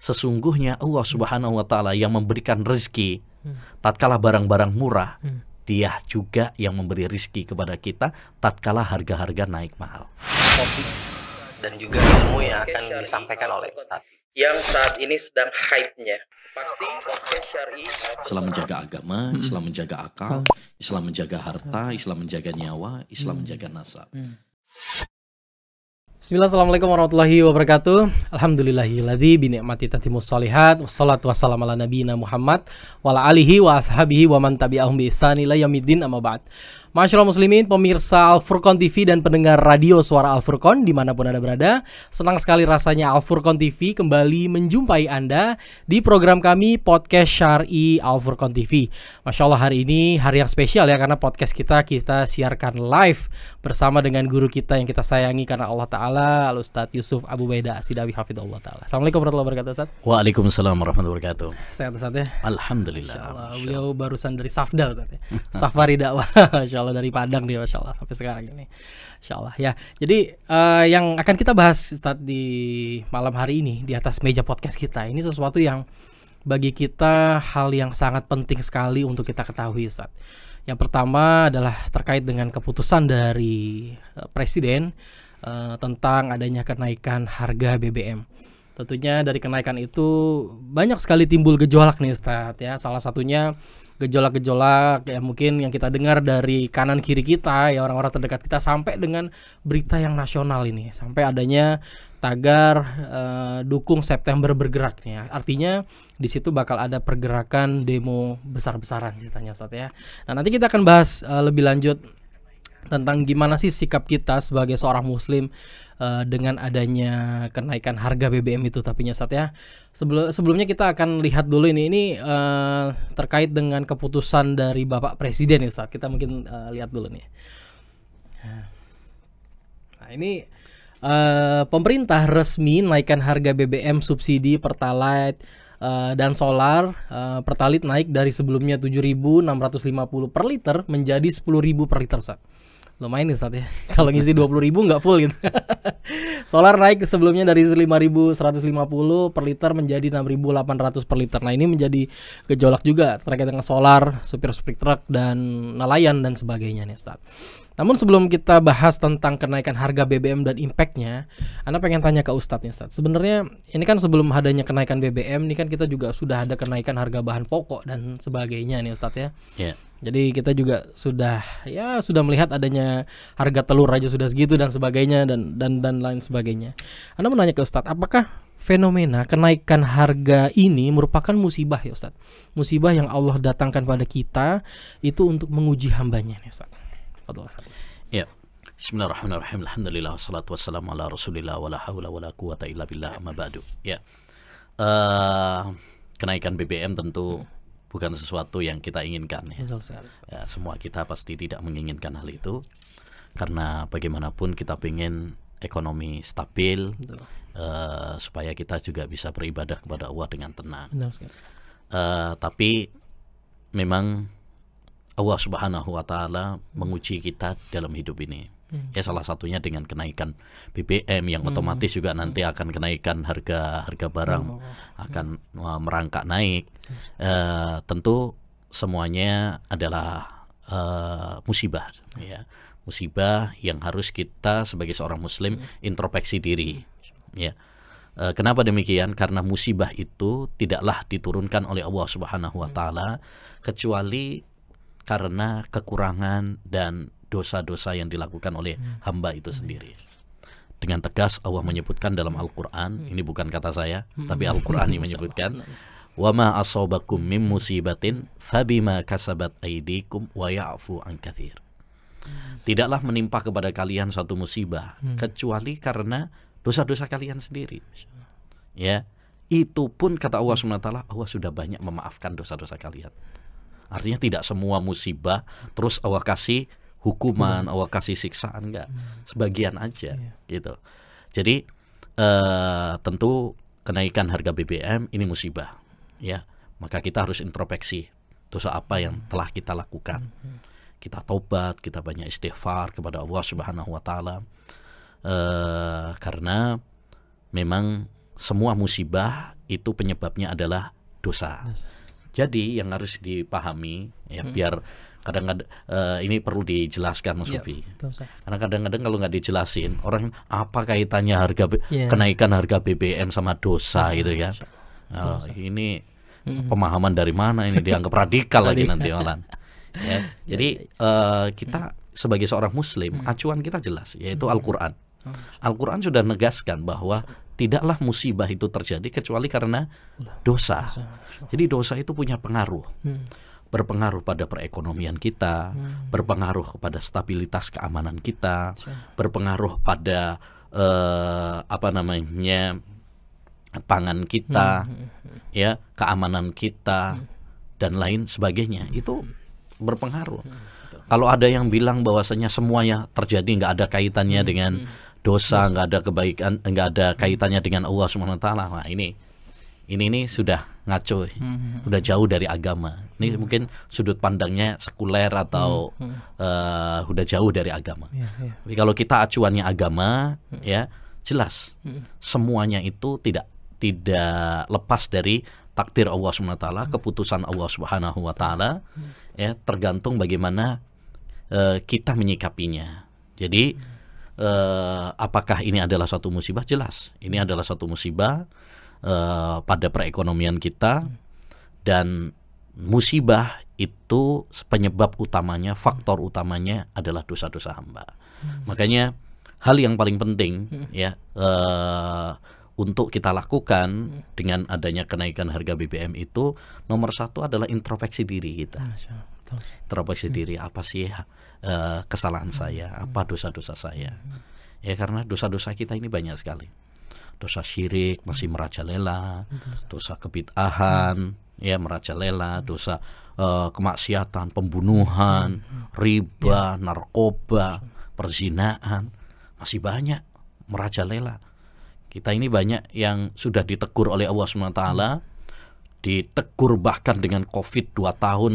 sesungguhnya Allah Subhanahu wa taala yang memberikan rezeki tatkala barang-barang murah, Dia juga yang memberi rezeki kepada kita tatkala harga-harga naik mahal. Topik dan juga ilmu yang akan disampaikan oleh Ustadz yang saat ini sedang hype-nya. Pasti podcast syar'i. Islam menjaga agama, Islam menjaga akal, Islam menjaga harta, Islam menjaga nyawa, Islam menjaga nasab. Bismillah, assalamualaikum warahmatullahi wabarakatuh. Alhamdulillahilladzi binikmati tatimmus shalihat. Wassalatu wassalamu ala nabiyina Muhammad wa ala alihi wa ashabihi wa man tabi'ahum bi ihsan ila yaumiddin, amma ba'd. Masyaallah muslimin, pemirsa Al Furqon TV dan pendengar radio suara Al Furqon dimanapun Anda berada, senang sekali rasanya Al Furqon TV kembali menjumpai Anda di program kami Podcast Syar'i Al Furqon TV. Masya Allah, hari ini hari yang spesial ya, karena podcast kita siarkan live bersama dengan guru kita yang kita sayangi karena Allah Ta'ala, Al-Ustadz Yusuf Abu Baida Asidawi Hafidhullah Ta'ala. Assalamualaikum warahmatullahi wabarakatuh, Ustadz. Waalaikumsalam warahmatullahi wabarakatuh. Sehat, Ustadz ya? Alhamdulillah. Masya Allah, beliau barusan dari Safda, Ustadz ya. Safari dakwah. Masya Allah, dari Padang dia, Masya Allah, sampai sekarang ini, Masya Allah ya. Jadi yang akan kita bahas Ustadz di malam hari ini di atas meja podcast kita, ini sesuatu yang bagi kita hal yang sangat penting sekali untuk kita ketahui, Ustadz. Yang pertama adalah terkait dengan keputusan dari Presiden tentang adanya kenaikan harga BBM. Tentunya dari kenaikan itu banyak sekali timbul gejolak nih, Ustadz ya. Salah satunya gejolak-gejolak ya mungkin yang kita dengar dari kanan kiri kita ya, orang-orang terdekat kita, sampai dengan berita yang nasional ini, sampai adanya tagar dukung September bergerak nih ya. Artinya di situ bakal ada pergerakan demo besar-besaran ceritanya, Ustadz ya. Nah, nanti kita akan bahas lebih lanjut tentang gimana sih sikap kita sebagai seorang muslim dengan adanya kenaikan harga BBM itu. Tapi Ustadz ya, sebelumnya kita akan lihat dulu ini terkait dengan keputusan dari Bapak Presiden ya, Ustadz. Kita mungkin lihat dulu nih. Nah, ini pemerintah resmi naikkan harga BBM subsidi Pertalite dan solar. Pertalite naik dari sebelumnya 7.650 per liter menjadi 10.000 per liter, Ustadz. Lumayan nih, Ustadz ya. Kalau ngisi 20.000 nggak full gitu. Solar naik sebelumnya dari 5.150 per liter menjadi 6.800 per liter. Nah, ini menjadi gejolak juga terkait dengan solar, supir-supir truk dan nelayan dan sebagainya nih, Ustadz. Namun sebelum kita bahas tentang kenaikan harga BBM dan impactnya, Anda pengen tanya ke Ustadz nih, Ustadz. Sebenarnya ini kan sebelum adanya kenaikan BBM, ini kan kita juga sudah ada kenaikan harga bahan pokok dan sebagainya nih, Ustadz ya. Yeah. Jadi kita juga sudah melihat adanya harga telur aja sudah segitu dan sebagainya dan lain sebagainya. Anda mau nanya ke Ustadz, apakah fenomena kenaikan harga ini merupakan musibah ya, Ustadz? Musibah yang Allah datangkan pada kita itu untuk menguji hambanya nih, Ustadz. Ya. Bismillahirrahmanirrahim. Alhamdulillah wassalatu wassalamu ala Rasulillah wala haula wala quwata illa billah, amma ba'du. Ya. Kenaikan BBM tentu bukan sesuatu yang kita inginkan ya. Ya, semua kita pasti tidak menginginkan hal itu, karena bagaimanapun kita ingin ekonomi stabil, supaya kita juga bisa beribadah kepada Allah dengan tenang. Tapi memang Allah Subhanahu wa Ta'ala menguji kita dalam hidup ini. Ya, salah satunya dengan kenaikan BBM yang otomatis juga nanti akan kenaikan harga barang akan merangkak naik. Tentu semuanya adalah musibah ya. Musibah yang harus kita sebagai seorang muslim introspeksi diri ya. Kenapa demikian? Karena musibah itu tidaklah diturunkan oleh Allah Subhanahu wa Ta'ala kecuali karena kekurangan dan dosa-dosa yang dilakukan oleh hamba itu sendiri. Dengan tegas Allah menyebutkan dalam Al-Quran, ini bukan kata saya, tapi Al-Quran yang menyebutkan, wa ma asobakum min musibatin fabima kasabat aydikum wa ya'fu an katsir. Tidaklah menimpa kepada kalian suatu musibah kecuali karena dosa-dosa kalian sendiri. Ya, itu pun kata Allah SWT, Allah sudah banyak memaafkan dosa-dosa kalian. Artinya tidak semua musibah terus Allah kasih hukuman, Allah kasih siksaan, enggak. Sebagian aja gitu. Jadi tentu kenaikan harga BBM ini musibah ya. Maka kita harus introspeksi dosa apa yang telah kita lakukan. Kita tobat, kita banyak istighfar kepada Allah Subhanahu wa Ta'ala. Karena memang semua musibah itu penyebabnya adalah dosa. Jadi yang harus dipahami ya, biar kadang-kadang ini perlu dijelaskan Mas Ufi. Karena kadang-kadang kalau nggak dijelasin, orang apa kaitannya kenaikan harga BBM sama dosa gitu kan? Ini pemahaman dari mana ini, dianggap radikal lagi nanti malah. Ya, jadi kita sebagai seorang Muslim, acuan kita jelas, yaitu Al-Quran. Al-Quran sudah menegaskan bahwa tidaklah musibah itu terjadi kecuali karena dosa. Jadi dosa itu punya pengaruh. Berpengaruh pada perekonomian kita, berpengaruh pada stabilitas keamanan kita, berpengaruh pada pangan kita, ya, keamanan kita dan lain sebagainya. Itu berpengaruh. Kalau ada yang bilang bahwasanya semuanya terjadi nggak ada kaitannya dengan dosa, nggak ada kebaikan, nggak ada kaitannya dengan Allah SWT, nah ini sudah ngaco, udah jauh dari agama. Ini mungkin sudut pandangnya sekuler atau udah jauh dari agama. Tapi kalau kita acuannya agama, ya jelas semuanya itu tidak lepas dari takdir Allah SWT, keputusan Allah Subhanahu Wa Taala, ya, tergantung bagaimana kita menyikapinya. Jadi apakah ini adalah satu musibah? Jelas, ini adalah satu musibah pada perekonomian kita, dan musibah itu penyebab utamanya, faktor utamanya adalah dosa-dosa hamba. Makanya hal yang paling penting ya untuk kita lakukan dengan adanya kenaikan harga BBM itu, nomor satu adalah introspeksi diri kita. Introspeksi diri, apa sih kesalahan saya, apa dosa-dosa saya. Ya, karena dosa-dosa kita ini banyak sekali. Dosa syirik masih merajalela, dosa kebid'ahan ya merajalela, dosa kemaksiatan, pembunuhan, riba, narkoba, perzinaan masih banyak merajalela. Kita ini banyak yang sudah ditegur oleh Allah SWT, ditegur bahkan dengan COVID 2,5 tahun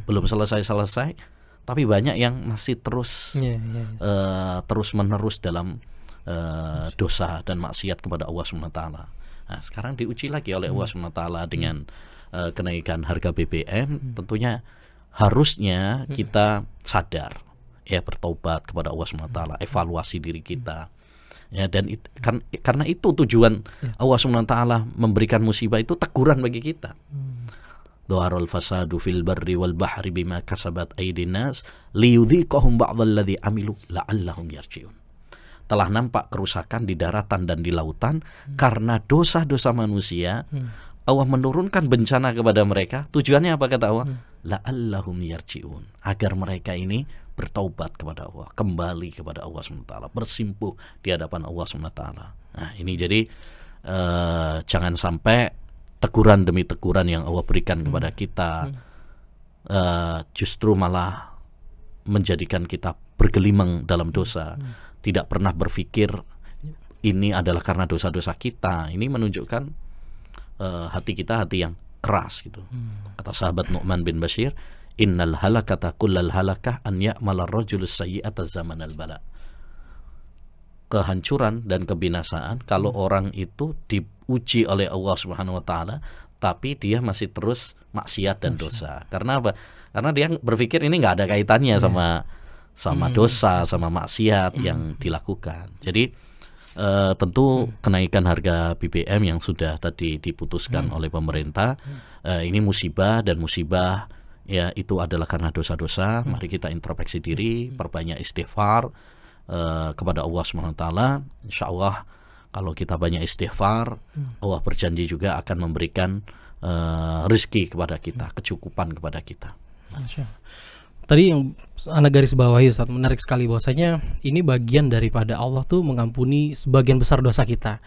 belum selesai, tapi banyak yang masih terus terus menerus dalam dosa dan maksiat kepada Allah SWT. Nah, sekarang diuji lagi oleh Allah SWT dengan kenaikan harga BBM. Tentunya harusnya kita sadar, ya, bertobat kepada Allah SWT, evaluasi diri kita. Ya, dan karena itu tujuan Allah SWT memberikan musibah itu teguran bagi kita. Dhaharul fasadu fil barri wal bahri bima kasabat aydin nas liyudhiqahum ba'dalladzi amilu la'allahum yarji'un. Telah nampak kerusakan di daratan dan di lautan karena dosa-dosa manusia. Allah menurunkan bencana kepada mereka. Tujuannya apa kata Allah? La'allahum yarji'un, agar mereka ini bertaubat kepada Allah, kembali kepada Allah SWT, bersimpuh di hadapan Allah SWT. Nah, ini jadi jangan sampai teguran demi teguran yang Allah berikan kepada kita justru malah menjadikan kita bergelimang dalam dosa. Tidak pernah berpikir ini adalah karena dosa-dosa kita. Ini menunjukkan hati kita hati yang keras gitu. Kata sahabat Nu'man bin Bashir, innal halakata kullal halakah an ya'mala ar-rajulus sayyi'ata zamanal bala. Kehancuran dan kebinasaan kalau orang itu diuji oleh Allah Subhanahu wa taala tapi dia masih terus maksiat dan dosa. Karena apa? Karena dia berpikir ini enggak ada kaitannya sama dosa, sama maksiat yang dilakukan. Jadi tentu kenaikan harga BBM yang sudah tadi diputuskan oleh pemerintah ini musibah, dan musibah ya itu adalah karena dosa-dosa. Mari kita introspeksi diri, perbanyak istighfar kepada Allah SWT. Insya Allah kalau kita banyak istighfar, Allah berjanji juga akan memberikan rezeki kepada kita, kecukupan kepada kita. Tadi yang Anda garis bawahi Ustaz, menarik sekali bahwasanya ini bagian daripada Allah tuh mengampuni sebagian besar dosa kita.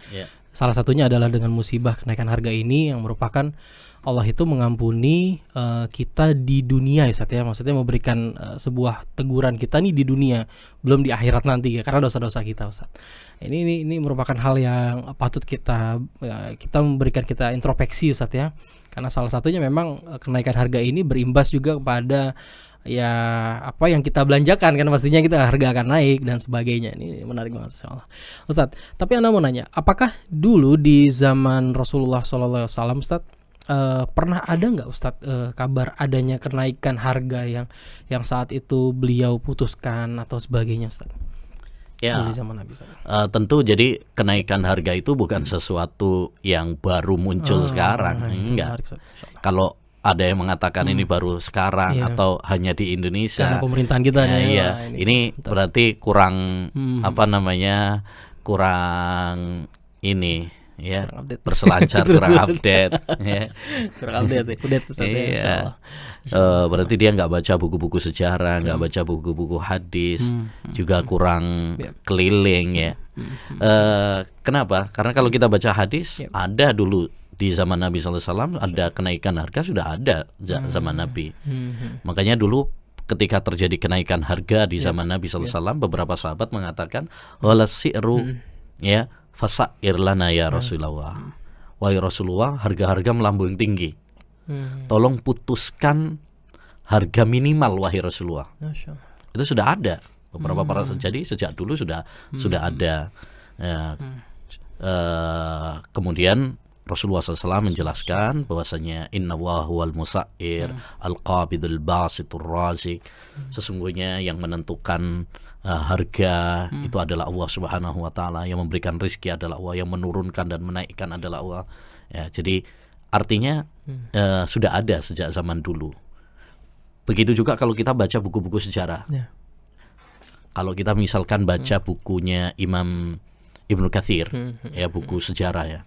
Salah satunya adalah dengan musibah kenaikan harga ini yang merupakan Allah itu mengampuni kita di dunia Ustaz, ya. Maksudnya memberikan sebuah teguran kita nih di dunia, belum di akhirat nanti ya, karena dosa-dosa kita Ustaz. Ini merupakan hal yang patut kita memberikan kita introspeksi Ustaz, ya. Karena salah satunya memang kenaikan harga ini berimbas juga kepada ya apa yang kita belanjakan kan pastinya kita harga akan naik dan sebagainya. Ini menarik banget insyaallah. Ustadz, tapi Anda mau nanya, apakah dulu di zaman Rasulullah SAW Ustadz pernah ada nggak Ustadz kabar adanya kenaikan harga yang saat itu beliau putuskan atau sebagainya Ustadz? Ya, di zaman Nabi tentu jadi kenaikan harga itu bukan sesuatu yang baru muncul sekarang, enggak. Kalau ada yang mengatakan ini baru sekarang atau hanya di Indonesia. Karena pemerintahan kita nih. Iya, ini berarti kurang apa namanya? Kurang ini ya, berselancar, kurang update ya. Kurang update iya. Berarti dia nggak baca buku-buku sejarah, nggak baca buku-buku hadis, juga kurang keliling ya. Kenapa? Karena kalau kita baca hadis, ada dulu di zaman Nabi SAW ada kenaikan harga, sudah ada zaman Nabi. Makanya dulu ketika terjadi kenaikan harga di zaman Nabi SAW, beberapa sahabat mengatakan, wala si'ru ya fasa'ir lana ya Rasulullah. Wahai Rasulullah, harga-harga melambung tinggi. Tolong putuskan harga minimal wahai Rasulullah. Itu sudah ada. Beberapa para jadi sejak dulu sudah ada. Ya, kemudian Rasulullah SAW menjelaskan bahwasanya Inna huwal musa'ir al-qabidul basitur razik. Sesungguhnya yang menentukan harga itu adalah Allah Subhanahu wa taala, yang memberikan rezeki adalah Allah, yang menurunkan dan menaikkan adalah Allah. Ya, jadi artinya sudah ada sejak zaman dulu. Begitu juga kalau kita baca buku-buku sejarah. Kalau kita misalkan baca bukunya Imam Ibnu Katsir, ya buku sejarah ya.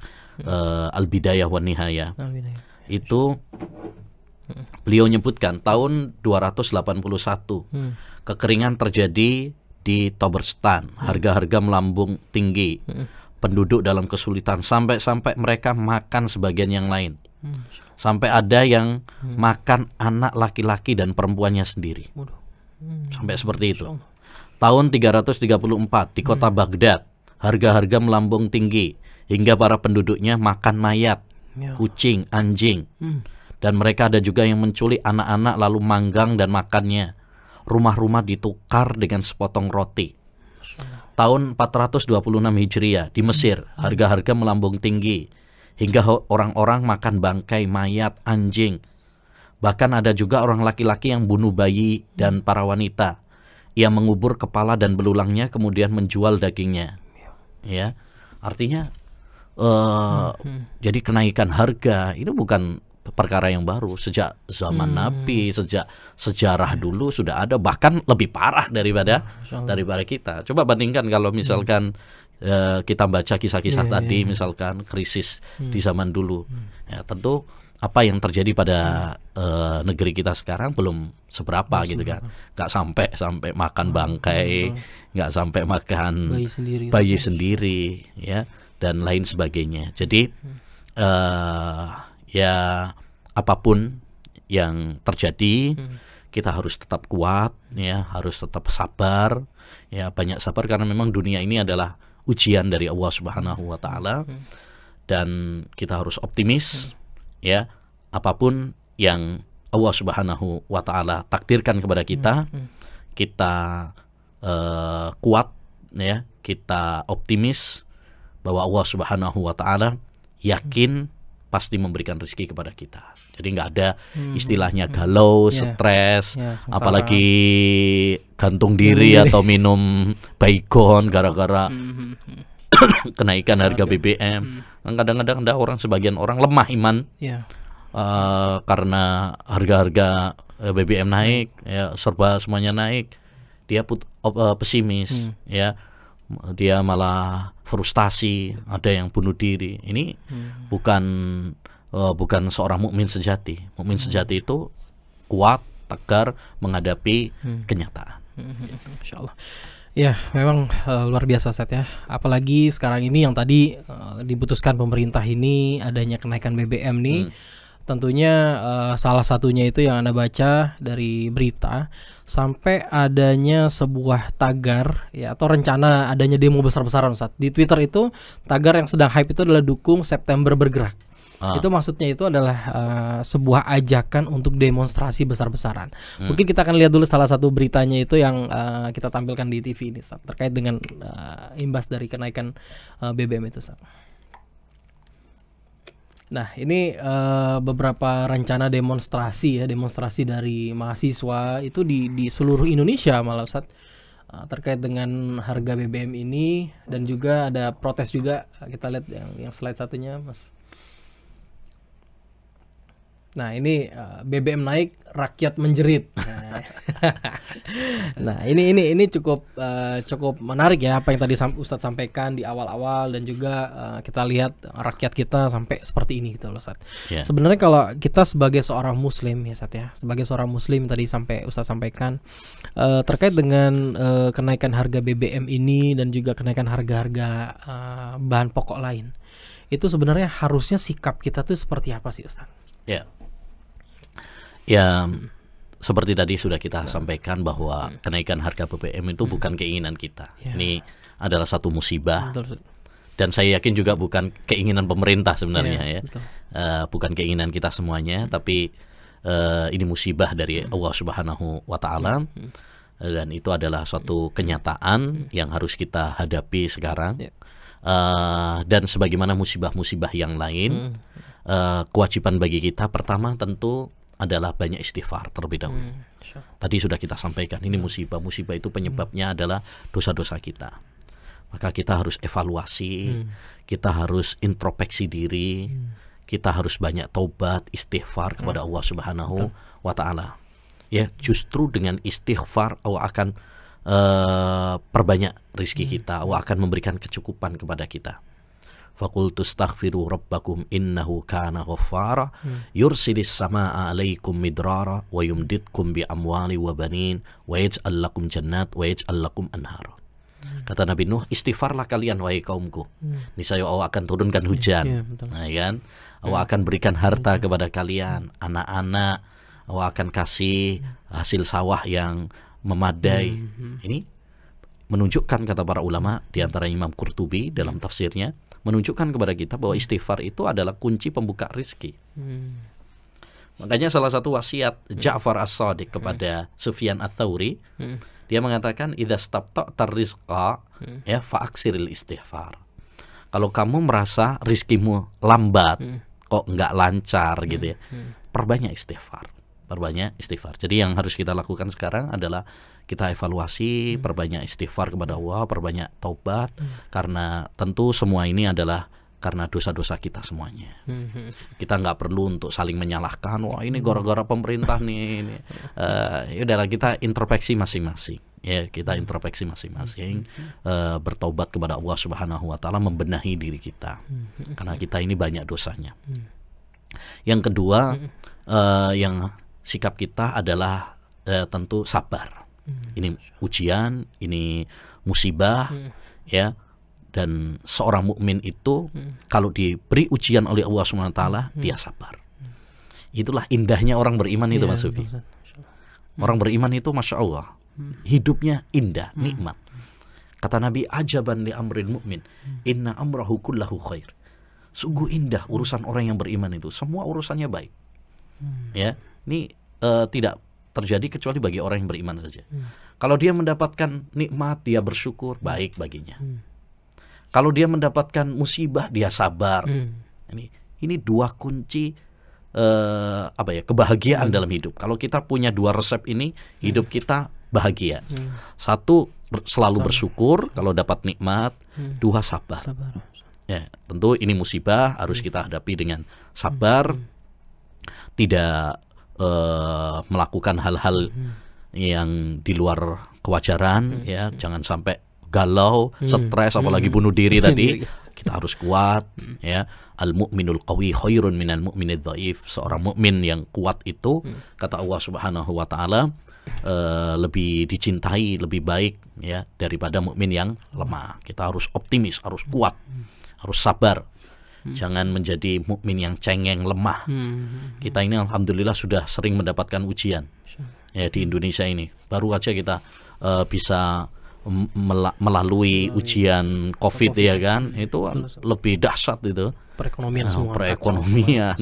Al-Bidayah wan Nihayah. Itu beliau menyebutkan tahun 281 kekeringan terjadi di Tabarstan, harga-harga melambung tinggi, penduduk dalam kesulitan, sampai mereka makan sebagian yang lain, sampai ada yang makan anak laki-laki dan perempuannya sendiri, sampai seperti itu. Tahun 334 di kota Baghdad, harga-harga melambung tinggi hingga para penduduknya makan mayat, kucing, anjing. Dan mereka ada juga yang menculik anak-anak lalu manggang dan makannya. Rumah-rumah ditukar dengan sepotong roti. Tahun 426 Hijriah di Mesir, harga-harga melambung tinggi hingga orang-orang makan bangkai mayat, anjing. Bahkan ada juga orang laki-laki yang bunuh bayi dan para wanita. Ia mengubur kepala dan belulangnya kemudian menjual dagingnya. Ya, artinya jadi kenaikan harga itu bukan perkara yang baru. Sejak zaman Nabi, sejak sejarah dulu sudah ada, bahkan lebih parah daripada kita. Coba bandingkan kalau misalkan kita baca kisah-kisah tadi, misalkan krisis di zaman dulu. Ya, tentu apa yang terjadi pada negeri kita sekarang belum seberapa gitu kan. Nggak sampai makan bangkai, nggak sampai makan bayi sendiri ya, dan lain sebagainya. Jadi ya apapun yang terjadi, kita harus tetap kuat ya, harus tetap sabar ya, banyak sabar karena memang dunia ini adalah ujian dari Allah Subhanahu wa taala, dan kita harus optimis ya, apapun yang Allah Subhanahu wa taala takdirkan kepada kita, kita kuat ya, kita optimis bahwa Allah Subhanahu wa taala yakin pasti memberikan rezeki kepada kita. Jadi nggak ada istilahnya galau, stres, apalagi gantung diri atau minum baygon gara-gara kenaikan harga BBM. Kadang-kadang ada sebagian orang lemah iman karena harga-harga BBM naik, ya, serba semuanya naik, dia pesimis, ya, dia malah frustasi, ada yang bunuh diri. Ini bukan seorang mukmin sejati. Mukmin sejati itu kuat, tegar menghadapi kenyataan. Insyaallah. Ya, memang luar biasa Ustaz ya. Apalagi sekarang ini yang tadi diputuskan pemerintah ini adanya kenaikan BBM nih. Tentunya salah satunya itu yang Anda baca dari berita, sampai adanya sebuah tagar ya, atau rencana adanya demo besar-besaran Ustaz. Di Twitter itu tagar yang sedang hype itu adalah dukung September bergerak. Itu maksudnya itu adalah sebuah ajakan untuk demonstrasi besar-besaran. Mungkin kita akan lihat dulu salah satu beritanya itu yang kita tampilkan di TV ini, Ustaz, terkait dengan imbas dari kenaikan BBM itu, Ustaz. Nah, ini beberapa rencana demonstrasi dari mahasiswa itu di seluruh Indonesia malah, Ustaz, terkait dengan harga BBM ini, dan juga ada protes juga. Kita lihat yang slide satunya, Mas. Nah, ini BBM naik, rakyat menjerit. Nah, ini cukup menarik ya apa yang tadi Ustadz sampaikan di awal-awal, dan juga kita lihat rakyat kita sampai seperti ini gitu loh, Ustadz. Yeah. Sebenarnya kalau kita sebagai seorang muslim ya, Ustadz ya, sebagai seorang muslim tadi Ustadz sampaikan terkait dengan kenaikan harga BBM ini dan juga kenaikan harga-harga bahan pokok lain. Itu sebenarnya harusnya sikap kita tuh seperti apa sih, Ustadz? Ya. Ya, seperti tadi sudah kita sampaikan bahwa kenaikan harga BBM itu bukan keinginan kita. Ini adalah satu musibah. Dan saya yakin juga bukan keinginan pemerintah sebenarnya, ya. Bukan keinginan kita semuanya, tapi ini musibah dari Allah Subhanahu wa Ta'ala. Dan itu adalah suatu kenyataan yang harus kita hadapi sekarang. Dan sebagaimana musibah-musibah yang lain, kewajiban bagi kita pertama tentu adalah banyak istighfar terlebih dahulu. Tadi sudah kita sampaikan, ini musibah itu penyebabnya adalah dosa-dosa kita. Maka kita harus evaluasi, kita harus introspeksi diri, kita harus banyak taubat, istighfar kepada Allah Subhanahu wa Ta'ala. Ya, justru dengan istighfar Allah akan perbanyak rizki kita, Allah akan memberikan kecukupan kepada kita. Faqultu astaghfiru rabbakum innahu kana ghaffara yursilis samaa'a 'alaikum midrara wa yumditkum bi amwali wa banin wa yaj'al lakum jannat wa yaj'al lakum anhar. Kata Nabi Nuh, istighfarlah kalian wahai kaumku, niscaya Allah akan turunkan hujan. Nah, kan? Allah akan berikan harta kepada kalian, anak-anak, Allah akan kasih hasil sawah yang memadai. Ini menunjukkan, kata para ulama, di antara Imam Qurtubi dalam tafsirnya, menunjukkan kepada kita bahwa istighfar itu adalah kunci pembuka rizki. Makanya salah satu wasiat Ja'far As-Shadiq kepada Sufyan Ats-Tsauri, dia mengatakan idza stabta'tar rizqa ya fa'aksiril istighfar. Kalau kamu merasa rizkimu lambat, kok enggak lancar gitu ya, perbanyak istighfar. Jadi yang harus kita lakukan sekarang adalah kita evaluasi, perbanyak istighfar kepada Allah, perbanyak taubat, karena tentu semua ini adalah karena dosa-dosa kita semuanya. Kita nggak perlu untuk saling menyalahkan, wah ini gara-gara pemerintah nih. Udahlah, kita introspeksi masing-masing. Ya, kita introspeksi masing-masing, bertaubat kepada Allah Subhanahu wa Ta'ala, membenahi diri kita, karena kita ini banyak dosanya. Yang kedua, yang sikap kita adalah tentu sabar. Ini ujian, ini musibah, ya. Dan seorang mukmin itu kalau diberi ujian oleh Allah SWT, dia sabar. Itulah indahnya orang beriman itu, Mas Sufi. Orang beriman itu Masya Allah, hidupnya indah, nikmat. Kata Nabi, ajaban li amril mu'min, inna amrahu kullahu khair. Sungguh indah urusan orang yang beriman itu, semua urusannya baik. Ya, ini tidak terjadi kecuali bagi orang yang beriman saja. Kalau dia mendapatkan nikmat, dia bersyukur, baik baginya. Kalau dia mendapatkan musibah, dia sabar. Ini dua kunci kebahagiaan dalam hidup. Kalau kita punya dua resep ini, hidup kita bahagia. Satu, selalu bersyukur kalau dapat nikmat. Dua, sabar. Ya, tentu ini musibah harus kita hadapi dengan sabar. Tidak melakukan hal-hal yang di luar kewajaran, ya, jangan sampai galau, stres, apalagi bunuh diri tadi. Kita harus kuat, ya. Al-mu'minul qawi khairun minal mu'minidz dhaif. Seorang mukmin yang kuat itu, kata Allah Subhanahu wa Ta'ala, lebih dicintai, lebih baik, ya, daripada mukmin yang lemah. Kita harus optimis, harus kuat, harus sabar. Jangan menjadi mukmin yang cengeng, lemah. Kita ini alhamdulillah sudah sering mendapatkan ujian, ya, di Indonesia ini. Baru aja kita bisa melalui ujian COVID ya kan, itu lebih dahsyat itu perekonomian semua. Perekonomian.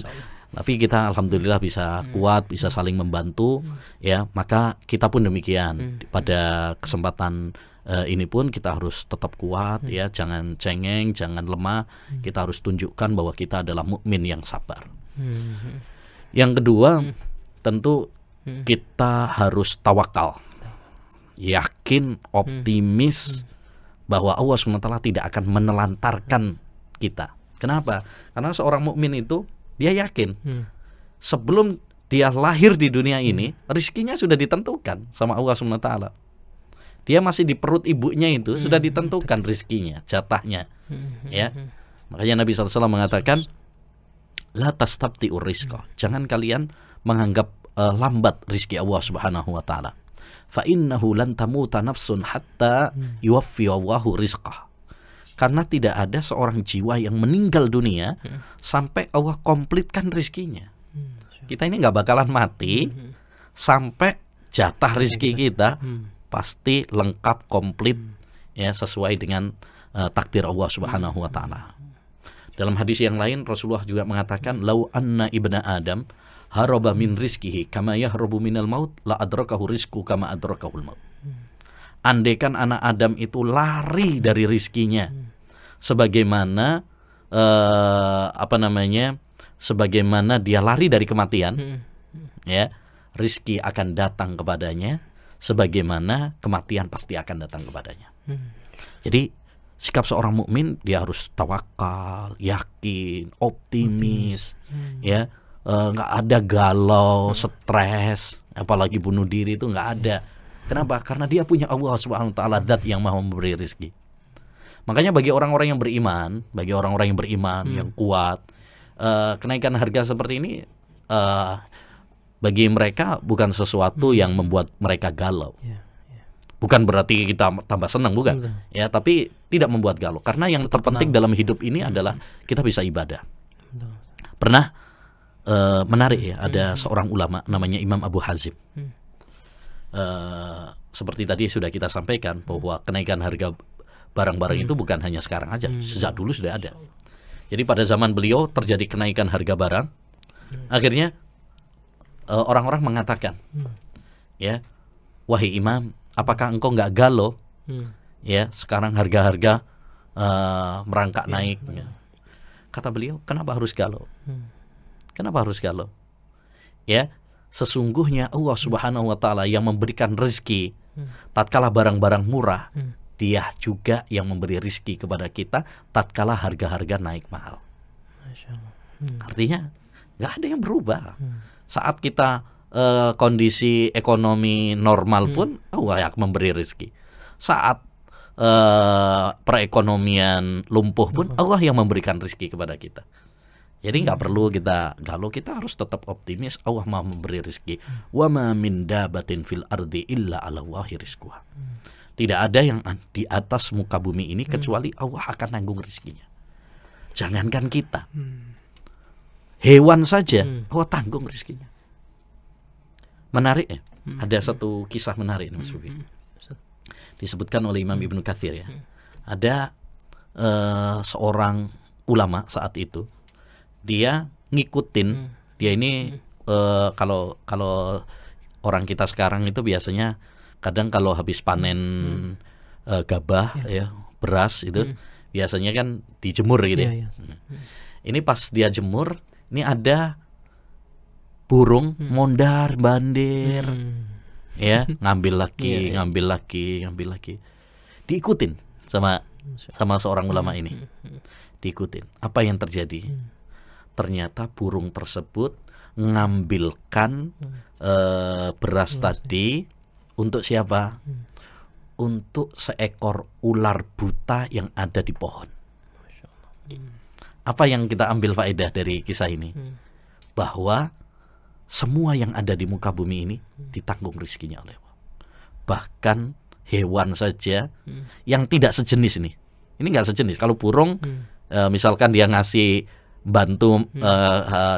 Tapi kita alhamdulillah bisa kuat, bisa saling membantu ya. Maka kita pun demikian. Pada kesempatan ini pun kita harus tetap kuat ya, jangan cengeng, jangan lemah. Kita harus tunjukkan bahwa kita adalah mukmin yang sabar. Yang kedua, tentu kita harus tawakal. Yakin, optimis bahwa Allah SWT tidak akan menelantarkan kita. Kenapa? Karena seorang mukmin itu dia yakin sebelum dia lahir di dunia ini rizkinya sudah ditentukan sama Allah SWT. Dia masih di perut ibunya itu sudah ditentukan rizkinya, jatahnya. Ya, makanya Nabi SAW mengatakan, la tastabti'ur rizqa. Jangan kalian menganggap lambat rizki Allah Subhanahu wa taala. Fa innahu lan tamuta nafsun hatta yuwaffi Allahu rizqah. Karena tidak ada seorang jiwa yang meninggal dunia sampai Allah komplitkan rizkinya. Kita ini nggak bakalan mati sampai jatah rizki kita pasti lengkap, komplit ya, sesuai dengan takdir Allah Subhanahu wa taala. Dalam hadis yang lain Rasulullah juga mengatakan, lau anna ibna Adam haraba min rizkihi kama yahrabu minal maut la adrakahu rizku kama adrakahul maut. Andaikan anak Adam itu lari dari rizkinya sebagaimana sebagaimana dia lari dari kematian, ya, rizki akan datang kepadanya sebagaimana kematian pasti akan datang kepadanya. Jadi sikap seorang mukmin, dia harus tawakal, yakin, optimis. Ya, nggak ada galau, stres, apalagi bunuh diri, itu nggak ada. Kenapa? Karena dia punya Allah Subhanahu wa taala, zat yang maha memberi rezeki. Makanya bagi orang-orang yang beriman, yang kuat, kenaikan harga seperti ini bagi mereka bukan sesuatu yang membuat mereka galau. Bukan berarti kita tambah senang, bukan. Ya, tapi tidak membuat galau. Karena yang terpenting dalam hidup ini adalah kita bisa ibadah. Pernah menarik ya, ada seorang ulama namanya Imam Abu Hazim. Seperti tadi sudah kita sampaikan bahwa kenaikan harga barang-barang itu bukan hanya sekarang aja, sejak dulu sudah ada. Jadi pada zaman beliau terjadi kenaikan harga barang. Akhirnya orang-orang mengatakan, ya, wahai Imam, apakah engkau nggak galau? Ya, sekarang harga-harga merangkak naik. Kata beliau, kenapa harus galau? Kenapa harus galau? Ya, sesungguhnya Allah Subhanahu wa taala yang memberikan rezeki tatkala barang-barang murah, Dia juga yang memberi rezeki kepada kita tatkala harga-harga naik mahal. Artinya nggak ada yang berubah. Saat kita kondisi ekonomi normal pun Allah yang memberi rezeki. Saat perekonomian lumpuh pun Allah yang memberikan rezeki kepada kita. Jadi nggak perlu kita galau, kita harus tetap optimis. Allah Maha memberi rezeki. Wa ma min dabatin fil ardi illa 'ala Allahi rizquha. Tidak ada yang di atas muka bumi ini kecuali Allah akan nanggung rezekinya. Jangankan kita, hewan saja Allah tanggung rezekinya. Menarik ya. Ada satu kisah menarik, Mas Bubi. Disebutkan oleh Imam Ibnu Katsir ya. Ada seorang ulama saat itu, dia ngikutin, dia ini kalau orang kita sekarang itu biasanya kadang kalau habis panen gabah ya, beras itu biasanya kan dijemur gitu ya. Ini pas dia jemur, ini ada burung mondar bandir, ya, ngambil lagi. Diikutin sama seorang ulama ini. Diikutin. Apa yang terjadi? Ternyata burung tersebut ngambilkan beras tadi untuk siapa? Untuk seekor ular buta yang ada di pohon. Apa yang kita ambil faedah dari kisah ini? Bahwa semua yang ada di muka bumi ini ditanggung rezekinya oleh Allah. Bahkan hewan saja yang tidak sejenis ini nggak sejenis. Kalau burung, misalkan dia ngasih bantu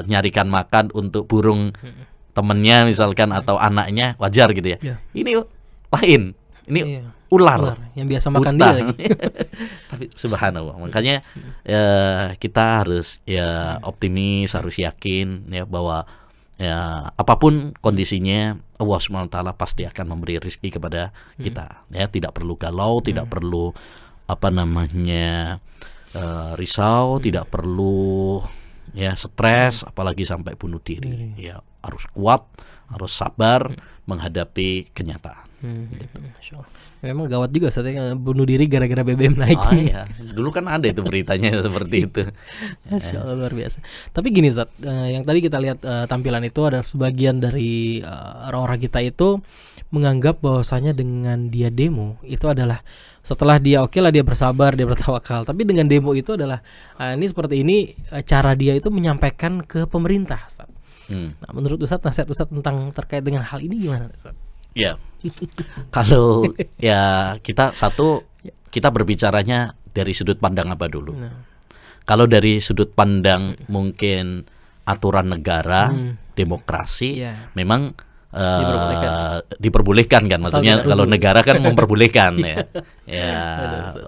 nyarikan makan untuk burung temennya misalkan atau anaknya, wajar gitu ya. Ini lain. Ini ular yang biasa makan dia lagi. Tapi subhanallah, makanya kita harus ya optimis, harus yakin ya bahwa ya apapun kondisinya Allah SWT pasti akan memberi rezeki kepada kita. Ya, tidak perlu galau, tidak perlu risau, tidak perlu ya stres, apalagi sampai bunuh diri. Ya harus kuat, harus sabar menghadapi kenyataan. Gitu. Memang gawat juga Ustaz, bunuh diri gara-gara BBM naik. Iya. Dulu kan ada itu beritanya seperti itu. Masya Allah, luar biasa. Tapi gini Ustaz, yang tadi kita lihat tampilan itu ada sebagian dari orang-orang kita itu menganggap bahwasanya dengan dia demo itu adalah setelah dia oke lah dia bersabar, dia bertawakal. Tapi dengan demo itu adalah ini seperti ini cara dia itu menyampaikan ke pemerintah Ustaz. Nah, menurut Ustaz, nasihat Ustaz tentang terkait dengan hal ini gimana Ustaz? Ya, kalau ya kita berbicaranya dari sudut pandang apa dulu? Kalau dari sudut pandang mungkin aturan negara, demokrasi, memang diperbolehkan kan? Maksudnya kalau negara kan memperbolehkan ya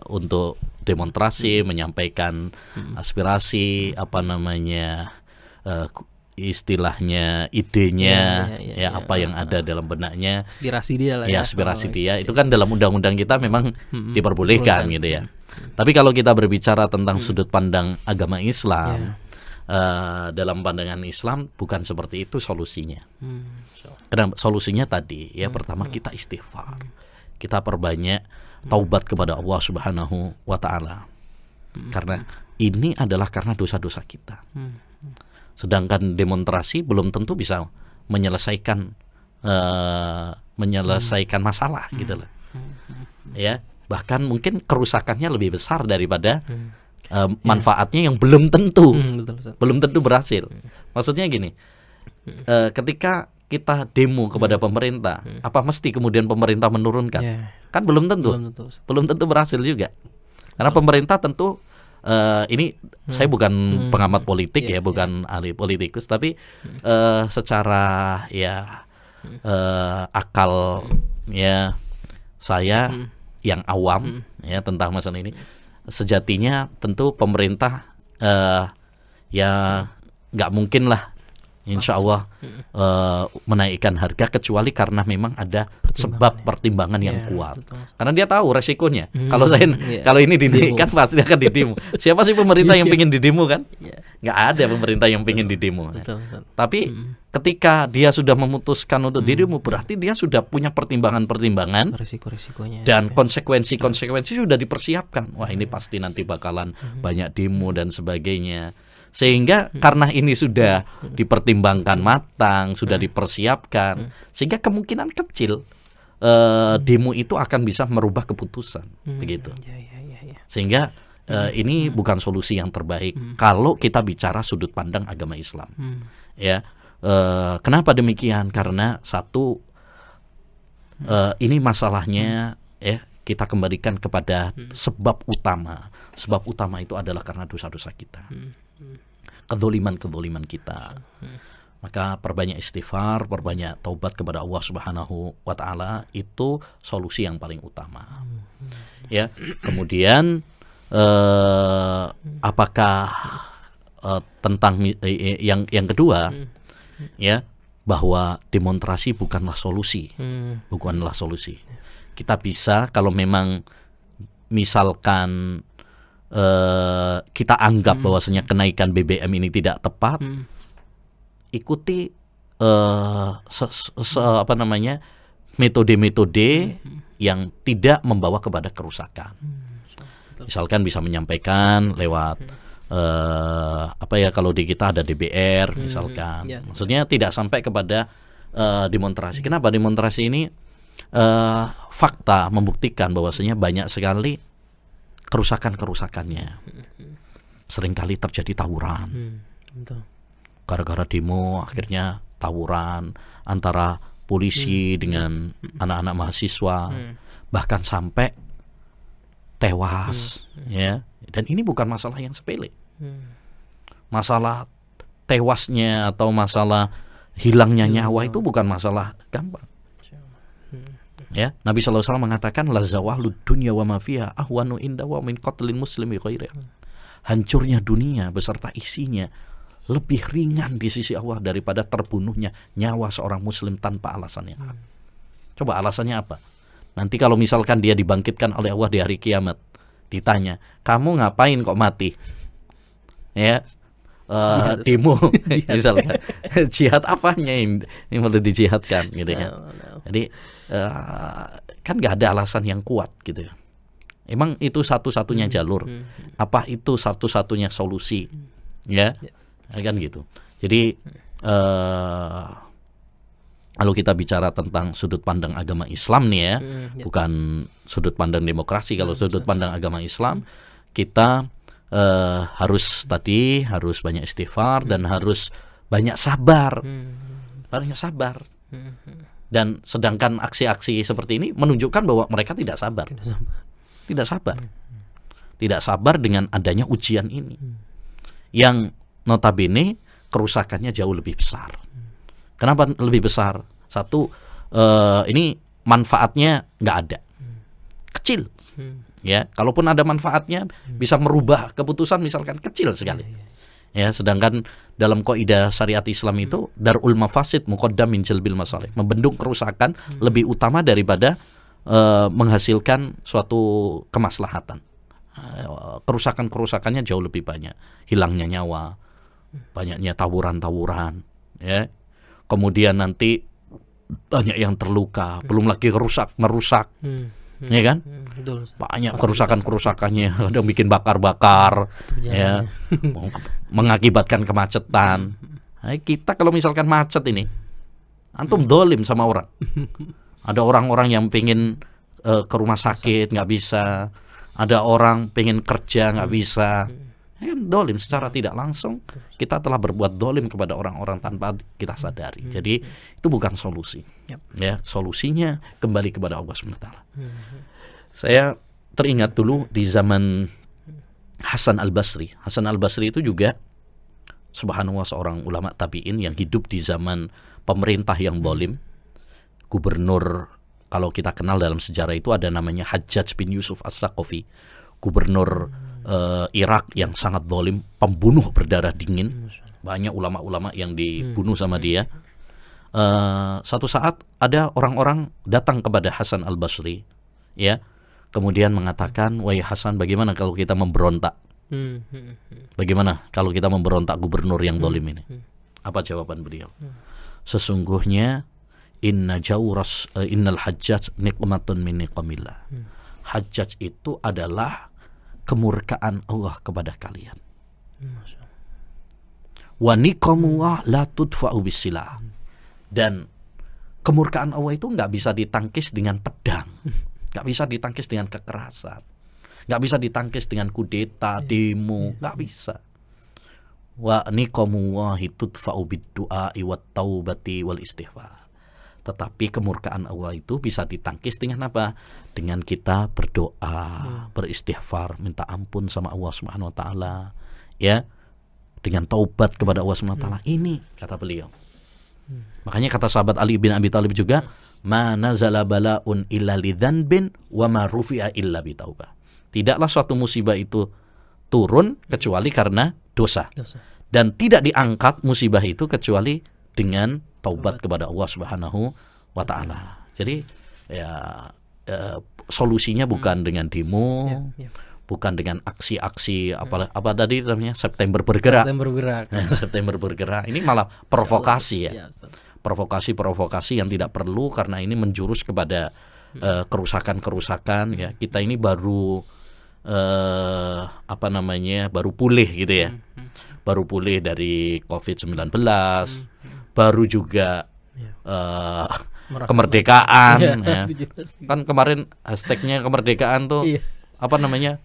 untuk demonstrasi, menyampaikan aspirasi, istilahnya idenya apa yang ada dalam benaknya, aspirasi dia lah aspirasi dia itu kan dalam undang-undang kita memang diperbolehkan gitu ya. Tapi kalau kita berbicara tentang sudut pandang agama Islam, dalam pandangan Islam bukan seperti itu solusinya. Karena solusinya tadi ya pertama kita istighfar, kita perbanyak taubat kepada Allah Subhanahu wa Ta'ala, karena ini adalah karena dosa-dosa kita. Sedangkan demonstrasi belum tentu bisa menyelesaikan masalah gitu loh. Ya, bahkan mungkin kerusakannya lebih besar daripada manfaatnya yang belum tentu berhasil. Maksudnya gini, ketika kita demo kepada pemerintah, apa mesti kemudian pemerintah menurunkan? Kan belum tentu berhasil juga. Karena pemerintah tentu saya bukan pengamat politik bukan ahli politikus, tapi secara akal saya yang awam tentang masalah ini, sejatinya tentu pemerintah nggak mungkin lah insya Allah menaikkan harga kecuali karena memang ada sebab pertimbangan yang kuat. Karena dia tahu resikonya. Kalau ini dinaikkan pasti akan didemo. Siapa sih pemerintah yang pengen didemo kan? Nggak ada pemerintah yang pengen didemo. Tapi ketika dia sudah memutuskan untuk didemo, berarti dia sudah punya pertimbangan-pertimbangan, resiko-resikonya dan konsekuensi sudah dipersiapkan. Wah, ini pasti nanti bakalan banyak demo dan sebagainya. Sehingga karena ini sudah dipertimbangkan matang, sudah dipersiapkan, sehingga kemungkinan kecil demo itu akan bisa merubah keputusan, begitu. Sehingga ini bukan solusi yang terbaik kalau kita bicara sudut pandang agama Islam. Kenapa demikian? Karena satu, ini masalahnya kita kembalikan kepada sebab utama. Sebab utama itu adalah karena dosa-dosa kita. Kedzoliman kita. Maka perbanyak istighfar, perbanyak taubat kepada Allah Subhanahu wa Ta'ala, itu solusi yang paling utama. Ya, kemudian apakah tentang yang kedua, bahwa demonstrasi bukanlah solusi. Kita bisa kalau memang misalkan kita anggap bahwasanya kenaikan BBM ini tidak tepat, ikuti metode-metode yang tidak membawa kepada kerusakan. Misalkan bisa menyampaikan lewat kalau di kita ada DBR misalkan. Maksudnya tidak sampai kepada demonstrasi. Kenapa demonstrasi ini fakta membuktikan bahwasanya banyak sekali kerusakannya. Seringkali terjadi tawuran. Gara-gara demo akhirnya tawuran antara polisi dengan anak-anak mahasiswa, bahkan sampai tewas. Dan ini bukan masalah yang sepele. Masalah tewasnya atau masalah hilangnya nyawa itu bukan masalah gampang. Ya, Nabi SAW mengatakan la zawalud dunya wa ma fiha ahwanu inda wa min qatlin muslimi ghairiha. Hancurnya dunia beserta isinya lebih ringan di sisi Allah daripada terbunuhnya nyawa seorang muslim tanpa alasan yang hak. Coba alasannya apa? Nanti kalau misalkan dia dibangkitkan oleh Allah di hari kiamat, ditanya, "Kamu ngapain kok mati?" Ya. Demo misalkan. Jihad apanya yang perlu dijihadkan gitu kan. Jadi kan nggak ada alasan yang kuat gitu ya. Emang itu satu-satunya jalur? Apa itu satu-satunya solusi? Ya, kan gitu. Jadi kalau kita bicara tentang sudut pandang agama Islam nih ya, bukan sudut pandang demokrasi. Kalau sudut pandang agama Islam, kita harus banyak istighfar dan harus banyak sabar. Banyak sabar. Dan sedangkan aksi-aksi seperti ini menunjukkan bahwa mereka tidak sabar. Tidak sabar dengan adanya ujian ini. Yang notabene kerusakannya jauh lebih besar. Kenapa lebih besar? Satu, ini manfaatnya nggak ada. Kecil. Ya, kalaupun ada manfaatnya bisa merubah keputusan misalkan kecil sekali. Ya, sedangkan dalam kaidah syariat Islam itu darul mafasid muqaddam min jalbil masalih. Membendung kerusakan lebih utama daripada menghasilkan suatu kemaslahatan. Kerusakannya jauh lebih banyak. Hilangnya nyawa, banyaknya tawuran-tawuran, ya. Kemudian nanti banyak yang terluka, belum lagi merusak. Ya kan? Banyak kerusakannya, ada bikin bakar-bakar, ya, mengakibatkan kemacetan. Nah, kita kalau misalkan macet ini, antum dolim sama orang. Ada orang-orang yang pengen ke rumah sakit nggak bisa, ada orang pengen kerja nggak bisa. Ya kan, dolim secara tidak langsung kita telah berbuat dolim kepada orang-orang tanpa kita sadari. Jadi itu bukan solusi. Ya, solusinya kembali kepada Allah SWT. Saya teringat dulu di zaman Hasan al-Basri. Hasan al-Basri itu juga subhanallah seorang ulama tabi'in yang hidup di zaman pemerintah yang zalim. Gubernur, kalau kita kenal dalam sejarah itu ada namanya Hajjaj bin Yusuf As-Saqafi, gubernur Irak yang sangat zalim, pembunuh berdarah dingin. Banyak ulama-ulama yang dibunuh sama dia. Satu saat ada orang-orang datang kepada Hasan al-Basri, ya, kemudian mengatakan, "Wahai Hasan, bagaimana kalau kita memberontak? Bagaimana kalau kita memberontak gubernur yang zalim ini?" Apa jawaban beliau? Sesungguhnya innal hajjaj niqmatun min niqamillah. Hajjaj itu adalah kemurkaan Allah kepada kalian. Wa niqamullah la tudfa'u bisilah. Dan kemurkaan Allah itu nggak bisa ditangkis dengan pedang, nggak bisa ditangkis dengan kekerasan, nggak bisa ditangkis dengan kudeta, demo, nggak bisa. Wa niqamullahi tudfa'u bid-du'a'i wat taubati wal istighfar. Tetapi kemurkaan Allah itu bisa ditangkis dengan apa? Dengan kita berdoa, beristighfar, minta ampun sama Allah Subhanahu wa taala, ya. Dengan taubat kepada Allah Subhanahu wa taala. Ini kata beliau. Makanya kata sahabat Ali bin Abi Thalib juga, "Ma nazala bala'un illa lidzanbin wa ma rufi'a illa bitaubah." Tidaklah suatu musibah itu turun kecuali karena dosa. Dan tidak diangkat musibah itu kecuali dengan taubat kepada Allah Subhanahu wa taala. Jadi ya solusinya bukan dengan demo, bukan dengan aksi-aksi apa tadi namanya September bergerak. September bergerak. Ini malah provokasi ya. Provokasi yang tidak perlu karena ini menjurus kepada kerusakan-kerusakan ya. Kita ini baru baru pulih gitu ya. Baru pulih dari COVID-19. Baru juga kemerdekaan ya. Kan kemarin hashtagnya kemerdekaan tuh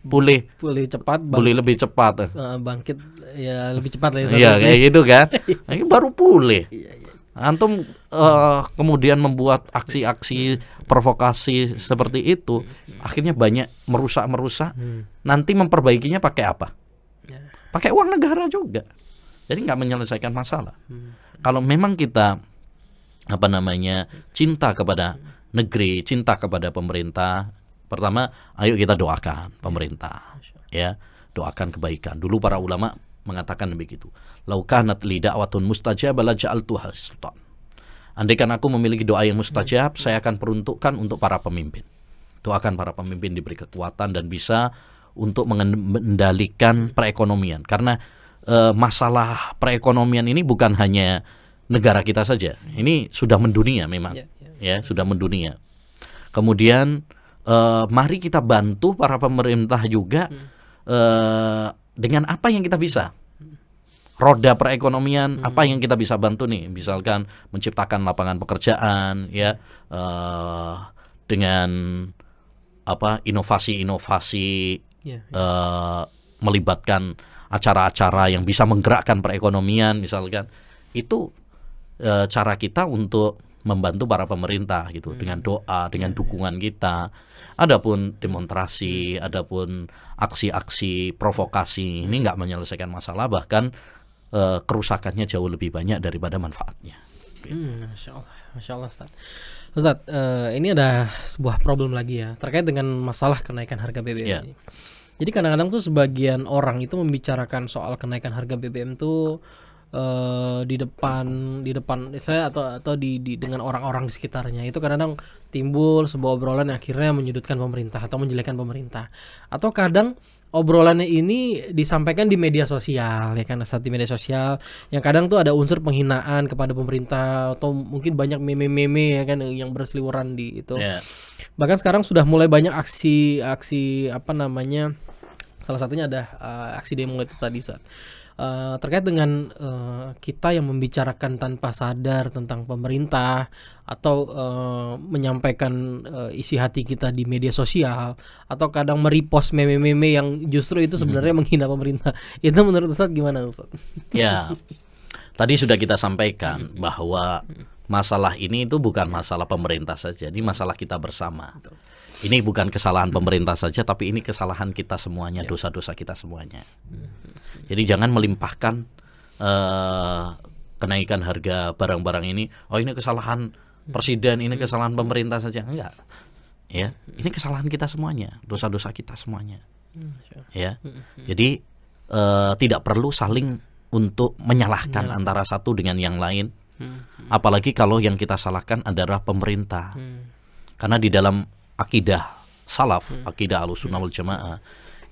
pulih cepat, pulih lebih cepat, bangkit ya lebih cepat lah ya. Iya kayak gitu kan. Ini baru pulih. Antum kemudian membuat aksi-aksi provokasi seperti itu, akhirnya banyak merusak. Nanti memperbaikinya pakai apa? Pakai uang negara juga. Jadi nggak menyelesaikan masalah. Kalau memang kita cinta kepada negeri, cinta kepada pemerintah, pertama ayo kita doakan pemerintah, ya, doakan kebaikan. Dulu para ulama mengatakan begitu. Lau kanat li da'watun mustajabah la ja'altuha sultan. Andaikan aku memiliki doa yang mustajab, saya akan peruntukkan untuk para pemimpin. Doakan para pemimpin diberi kekuatan dan bisa untuk mengendalikan perekonomian. Karena masalah perekonomian ini bukan hanya negara kita saja. Ini sudah mendunia memang. Ya, sudah mendunia. Kemudian mari kita bantu para pemerintah juga dengan apa yang kita bisa. Roda perekonomian, apa yang kita bisa bantu nih? Misalkan menciptakan lapangan pekerjaan, ya, dengan apa inovasi-inovasi, melibatkan acara-acara yang bisa menggerakkan perekonomian, misalkan itu cara kita untuk membantu para pemerintah gitu, dengan doa, dengan dukungan kita. Adapun demonstrasi, adapun aksi-aksi provokasi ini nggak menyelesaikan masalah, bahkan kerusakannya jauh lebih banyak daripada manfaatnya. Masya Allah Ustaz. Ustaz, ini ada sebuah problem lagi ya terkait dengan masalah kenaikan harga BBM ini. Jadi kadang-kadang tuh sebagian orang itu membicarakan soal kenaikan harga BBM tuh di depan saya atau di dengan orang-orang di sekitarnya. Itu kadang-kadang timbul sebuah obrolan yang akhirnya menyudutkan pemerintah atau menjelekkan pemerintah. Atau kadang obrolannya ini disampaikan di media sosial, ya kan, saat di media sosial yang kadang tuh ada unsur penghinaan kepada pemerintah atau mungkin banyak meme-meme, ya kan, yang berseliweran di itu. Bahkan sekarang sudah mulai banyak aksi apa namanya, salah satunya ada aksi demo itu tadi saat terkait dengan kita yang membicarakan tanpa sadar tentang pemerintah atau menyampaikan isi hati kita di media sosial atau kadang merepost meme-meme yang justru itu sebenarnya menghina pemerintah. Itu menurut Ustadz gimana, Ustadz? Ya, tadi sudah kita sampaikan bahwa masalah ini itu bukan masalah pemerintah saja, ini masalah kita bersama. Ini bukan kesalahan pemerintah saja, tapi ini kesalahan kita semuanya, dosa-dosa kita semuanya. Jadi jangan melimpahkan kenaikan harga barang-barang ini, oh ini kesalahan presiden, ini kesalahan pemerintah saja. Enggak. Ya, ini kesalahan kita semuanya, dosa-dosa kita semuanya. Ya. Jadi tidak perlu saling untuk menyalahkan antara satu dengan yang lain. Apalagi kalau yang kita salahkan adalah pemerintah. Karena di dalam akidah salaf, akidah Ahlussunnah wal Jamaah,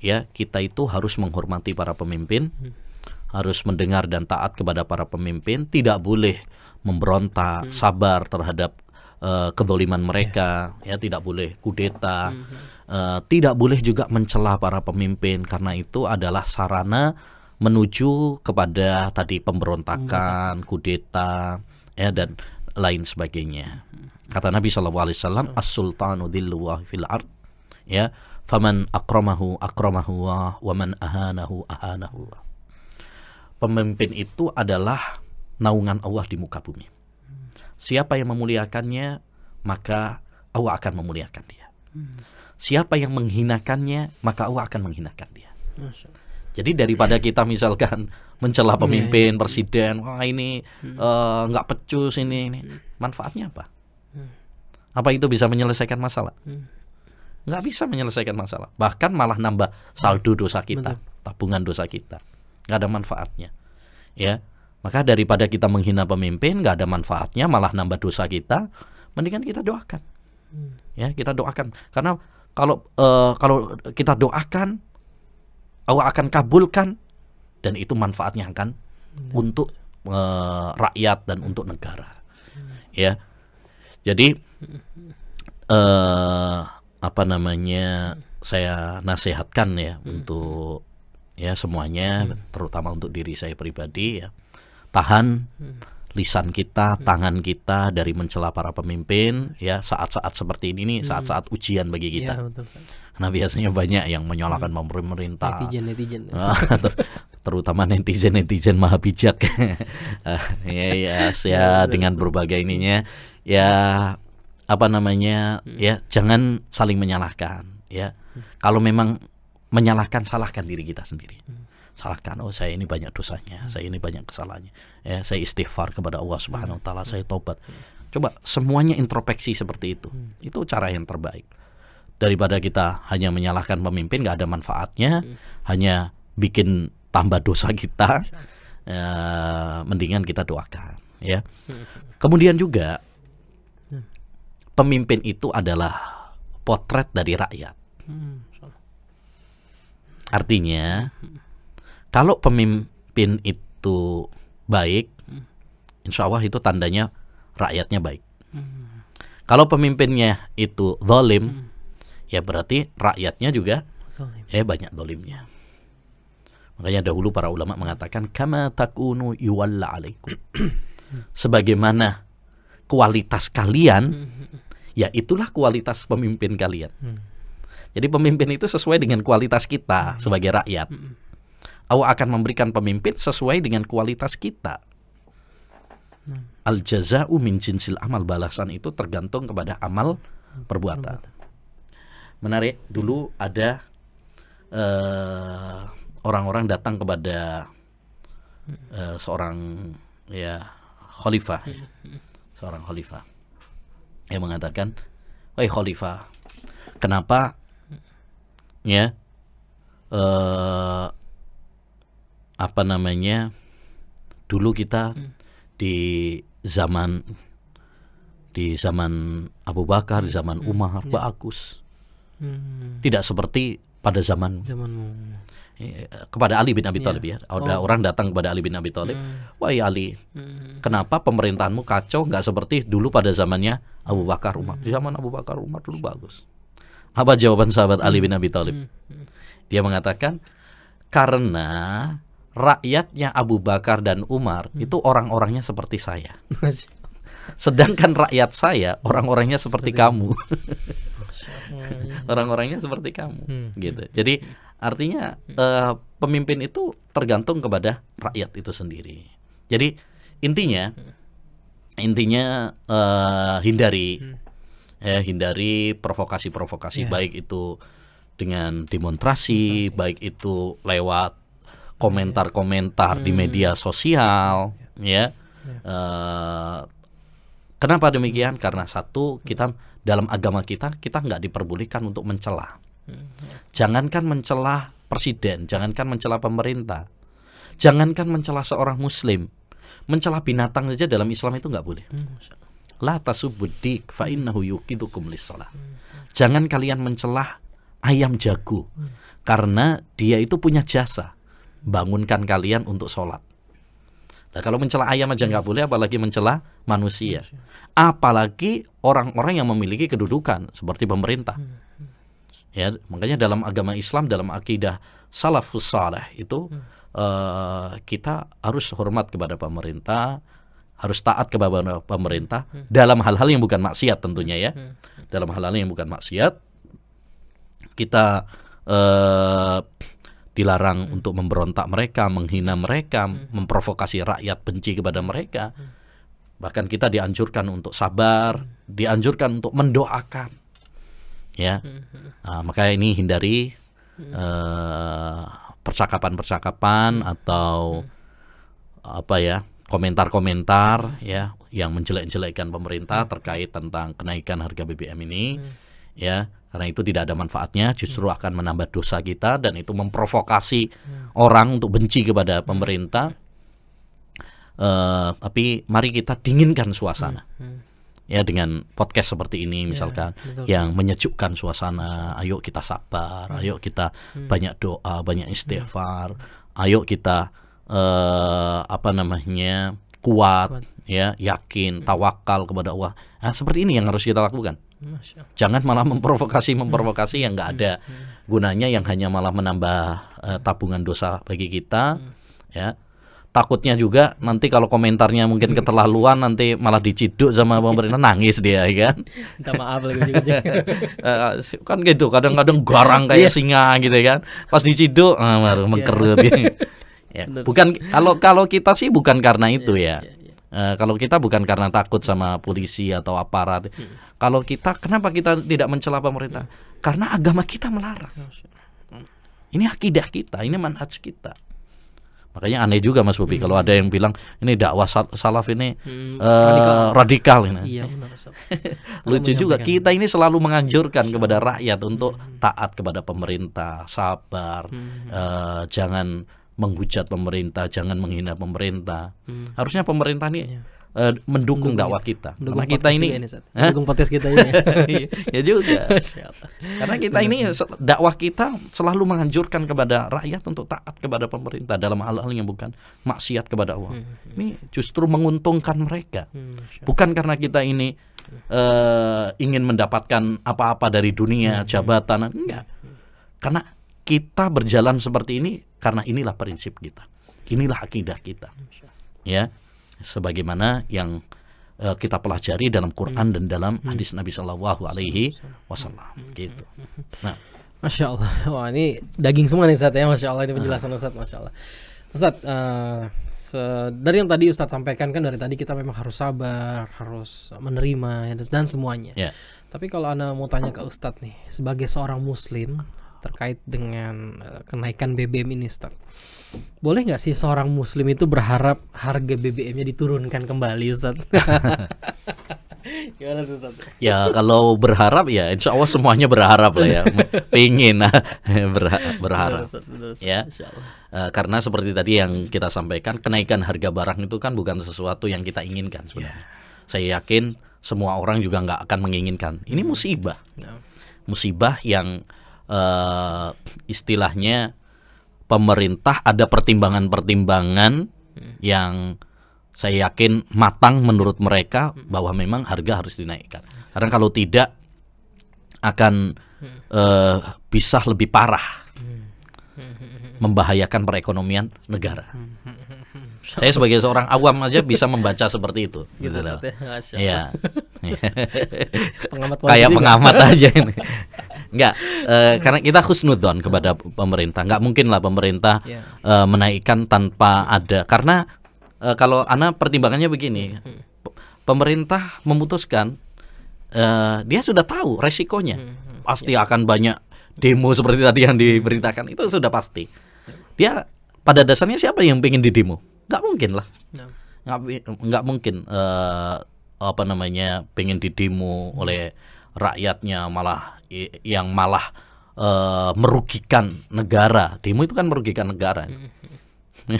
ya, kita itu harus menghormati para pemimpin, harus mendengar dan taat kepada para pemimpin, tidak boleh memberontak, sabar terhadap kezaliman mereka, ya, tidak boleh kudeta, tidak boleh juga mencela para pemimpin, karena itu adalah sarana menuju kepada tadi pemberontakan, kudeta, ya, dan lain sebagainya. Kata Nabi SAW, as-sultanu dhillullahi fil ard, ya, faman akramahu akramahu wa man ahanahu ahanahu. Pemimpin itu adalah naungan Allah di muka bumi. Siapa yang memuliakannya, maka Allah akan memuliakan dia. Siapa yang menghinakannya, maka Allah akan menghinakan dia. Jadi daripada kita misalkan mencela pemimpin, presiden, wah ini nggak pecus ini, manfaatnya apa? Apa itu bisa menyelesaikan masalah? Nggak bisa menyelesaikan masalah. Bahkan malah nambah saldo dosa kita, tabungan dosa kita. Nggak ada manfaatnya. Ya, maka daripada kita menghina pemimpin, nggak ada manfaatnya, malah nambah dosa kita. Mendingan kita doakan. Ya, kita doakan. Karena kalau kita doakan, Allah akan kabulkan, dan itu manfaatnya akan untuk rakyat dan untuk negara. Ya, jadi apa namanya, saya nasihatkan ya untuk ya semuanya, terutama untuk diri saya pribadi, ya, tahan lisan kita, tangan kita dari mencela para pemimpin, ya, saat-saat seperti ini, saat-saat ujian bagi kita. Ya, betul. Karena biasanya banyak yang menyalahkan pemerintah, netizen. Terutama netizen maha bijak. Ya, dengan berbagai ininya, ya, apa namanya, ya, jangan saling menyalahkan, ya. Kalau memang menyalahkan, salahkan diri kita sendiri. Salahkan, oh saya ini banyak dosanya, saya ini banyak kesalahannya, ya, saya istighfar kepada Allah Subhanahu wa taala, saya tobat. Coba semuanya introspeksi seperti itu. Itu cara yang terbaik. Daripada kita hanya menyalahkan pemimpin, nggak ada manfaatnya, hanya bikin tambah dosa kita. Mendingan kita doakan, ya. Kemudian juga pemimpin itu adalah potret dari rakyat. Artinya kalau pemimpin itu baik, insya Allah itu tandanya rakyatnya baik. Kalau pemimpinnya itu zalim, ya berarti rakyatnya juga banyak zalimnya. Makanya dahulu para ulama mengatakan kama takunu yuwalla alaikum. Sebagaimana kualitas kalian, ya itulah kualitas pemimpin kalian. Jadi pemimpin itu sesuai dengan kualitas kita sebagai rakyat. Allah akan memberikan pemimpin sesuai dengan kualitas kita. Al jaza'u min jinsil amal, balasan itu tergantung kepada amal perbuatan. Menarik, dulu ada orang-orang datang kepada seorang khalifah, seorang khalifah yang mengatakan, "Wahai khalifah, kenapa dulu kita di zaman Abu Bakar, di zaman Umar bagus, tidak seperti pada zamanmu." Kepada Ali bin Abi Thalib, ya. Ada orang datang kepada Ali bin Abi Thalib, "Wahai Ali, kenapa pemerintahanmu kacau, nggak seperti dulu pada zamannya Abu Bakar, Umar? Di zaman Abu Bakar, Umar dulu bagus." Apa jawaban sahabat Ali bin Abi Thalib? Dia mengatakan, karena rakyatnya Abu Bakar dan Umar itu orang-orangnya seperti saya. Sedangkan rakyat saya orang-orangnya seperti kamu. Orang-orangnya seperti kamu, gitu. Jadi artinya pemimpin itu tergantung kepada rakyat itu sendiri. Jadi intinya hindari provokasi-provokasi, baik itu dengan demonstrasi, baik itu lewat komentar-komentar di media sosial, ya. Kenapa demikian? Karena satu, kita dalam agama kita nggak diperbolehkan untuk mencela. Jangankan mencela presiden, jangankan mencela pemerintah, jangankan mencela seorang muslim, mencela binatang saja dalam Islam itu nggak boleh. La tasubbudik fa innahu yuqidukum lis-shalah. Jangan kalian mencela ayam jago, karena dia itu punya jasa bangunkan kalian untuk sholat. Nah, kalau mencela ayam aja nggak boleh, apalagi mencela manusia, apalagi orang-orang yang memiliki kedudukan seperti pemerintah. Ya, makanya dalam agama Islam, dalam akidah salafus saleh itu kita harus hormat kepada pemerintah, harus taat kepada pemerintah dalam hal-hal yang bukan maksiat tentunya, ya. Dalam hal-hal yang bukan maksiat kita dilarang untuk memberontak mereka, menghina mereka, memprovokasi rakyat benci kepada mereka. Bahkan kita dianjurkan untuk sabar, dianjurkan untuk mendoakan, ya. Maka ini hindari percakapan-percakapan atau komentar-komentar, ya, yang menjelek-jelekkan pemerintah terkait tentang kenaikan harga BBM ini, ya. Karena itu tidak ada manfaatnya, justru akan menambah dosa kita, dan itu memprovokasi orang untuk benci kepada pemerintah. Tapi mari kita dinginkan suasana, ya, dengan podcast seperti ini misalkan, yang menyejukkan suasana. Ayo kita sabar, ayo kita banyak doa, banyak istighfar, ayo kita kuat, ya, yakin, tawakal kepada Allah. Nah, seperti ini yang harus kita lakukan. Jangan malah memprovokasi yang nggak ada gunanya, yang hanya malah menambah tabungan dosa bagi kita, ya. Takutnya juga nanti kalau komentarnya mungkin keterlaluan, nanti malah diciduk sama pemerintah, nangis dia, kan. Minta maaf lagi kan gitu, kadang-kadang garang kayak singa gitu, kan. Pas diciduk baru mengkerut. Ya. Bukan, kalau kita sih bukan karena itu, ya. Kalau kita bukan karena takut sama polisi atau aparat. Kalau kita, kenapa kita tidak mencela pemerintah? Karena agama kita melarang. Ini akidah kita, ini manhaj kita. Makanya aneh juga Mas Bobi kalau ada yang bilang ini dakwah salaf ini radikal ini. Iya, benar, Lucu juga, kita ini selalu menganjurkan kepada rakyat untuk taat kepada pemerintah, sabar, jangan menghujat pemerintah, jangan menghina pemerintah. Harusnya pemerintah ini mendukung dakwah kita. Karena kita ini mendukung podcast kita ini. Ya juga. Karena kita ini dakwah kita selalu menganjurkan kepada rakyat untuk taat kepada pemerintah dalam hal-hal yang bukan maksiat kepada Allah. Ini justru menguntungkan mereka. Bukan karena kita ini ingin mendapatkan apa-apa dari dunia, jabatan, enggak. Karena kita berjalan seperti ini karena inilah prinsip kita. Inilah akidah kita. Ya. Sebagaimana yang kita pelajari dalam Quran dan dalam hadis Nabi Shallallahu Alaihi Wasallam, gitu. Nah, Masya Allah, wah ini daging semua nih Ustaz ya, Masya Allah ini penjelasan Ustaz, Masya Allah. Ustaz, dari yang tadi Ustaz sampaikan kan dari tadi kita memang harus sabar, harus menerima dan semuanya. Yeah. Tapi kalau Anda mau tanya ke Ustaz nih, sebagai seorang Muslim terkait dengan kenaikan BBM ini Ustaz, boleh nggak sih seorang Muslim itu berharap harga BBM-nya diturunkan kembali Ustaz? Gimana tuh Ustaz? Ya kalau berharap ya insya Allah semuanya berharap lah ya. Pengen berharap. Ya. Karena seperti tadi yang kita sampaikan, kenaikan harga barang itu kan bukan sesuatu yang kita inginkan sebenarnya. Saya yakin semua orang juga nggak akan menginginkan. Ini musibah. Musibah yang istilahnya pemerintah ada pertimbangan-pertimbangan yang saya yakin matang menurut mereka bahwa memang harga harus dinaikkan. Karena kalau tidak akan bisa lebih parah, membahayakan perekonomian negara. Saya sebagai seorang awam aja bisa membaca seperti itu, gitu loh. Iya. Kayak pengamat aja ini. Enggak, karena kita husnudzon kepada pemerintah. Enggak mungkin lah pemerintah menaikkan tanpa ada. Karena kalau Ana pertimbangannya begini, pemerintah memutuskan, dia sudah tahu resikonya. Pasti akan banyak demo seperti tadi yang diberitakan, itu sudah pasti. Dia pada dasarnya siapa yang pengen didemo? Nggak mungkin lah, nggak mungkin pengen didemo oleh rakyatnya, malah yang merugikan negara. Demo itu kan merugikan negara.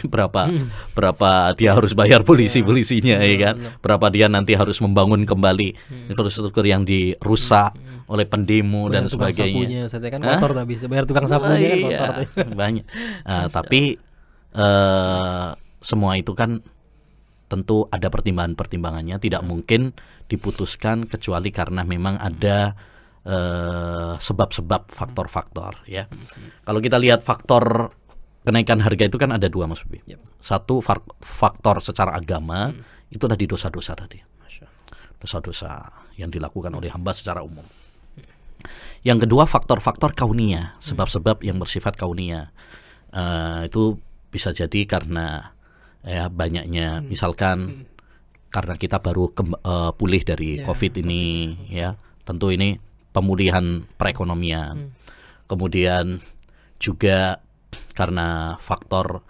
Berapa dia harus bayar polisinya, ya kan? Berapa dia nanti harus membangun kembali infrastruktur yang dirusak oleh pendemo dan sebagainya. Saya kan kotor tak bisa bayar tukang sapunya kan kotor. Banyak. Tapi semua itu kan tentu ada pertimbangannya, tidak mungkin diputuskan kecuali karena memang ada sebab-sebab, faktor-faktor ya. Kalau kita lihat faktor kenaikan harga itu kan ada dua Mas Bobi. Satu faktor secara agama, itu tadi dosa-dosa tadi. Dosa-dosa yang dilakukan oleh hamba secara umum. Yang kedua faktor-faktor kauniyah, sebab-sebab yang bersifat kauniyah. Itu bisa jadi karena banyaknya, misalkan karena kita baru pulih dari COVID ini, ya tentu ini pemulihan perekonomian. Kemudian juga karena faktor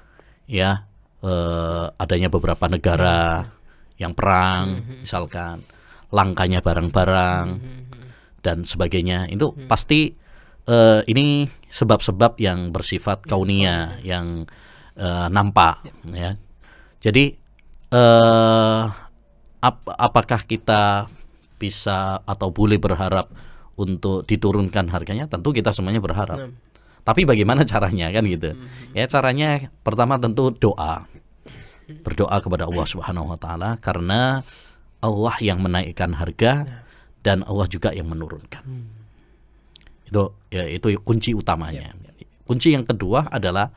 adanya beberapa negara yang perang, misalkan langkanya barang-barang dan sebagainya, itu pasti ini sebab-sebab yang bersifat kauniyah yang nampak ya. Jadi apakah kita bisa atau boleh berharap untuk diturunkan harganya? Tentu kita semuanya berharap. Tapi bagaimana caranya kan gitu? Ya caranya pertama tentu doa. Berdoa kepada Allah Subhanahu wa taala, karena Allah yang menaikkan harga dan Allah juga yang menurunkan. Itu kunci utamanya. Kunci yang kedua adalah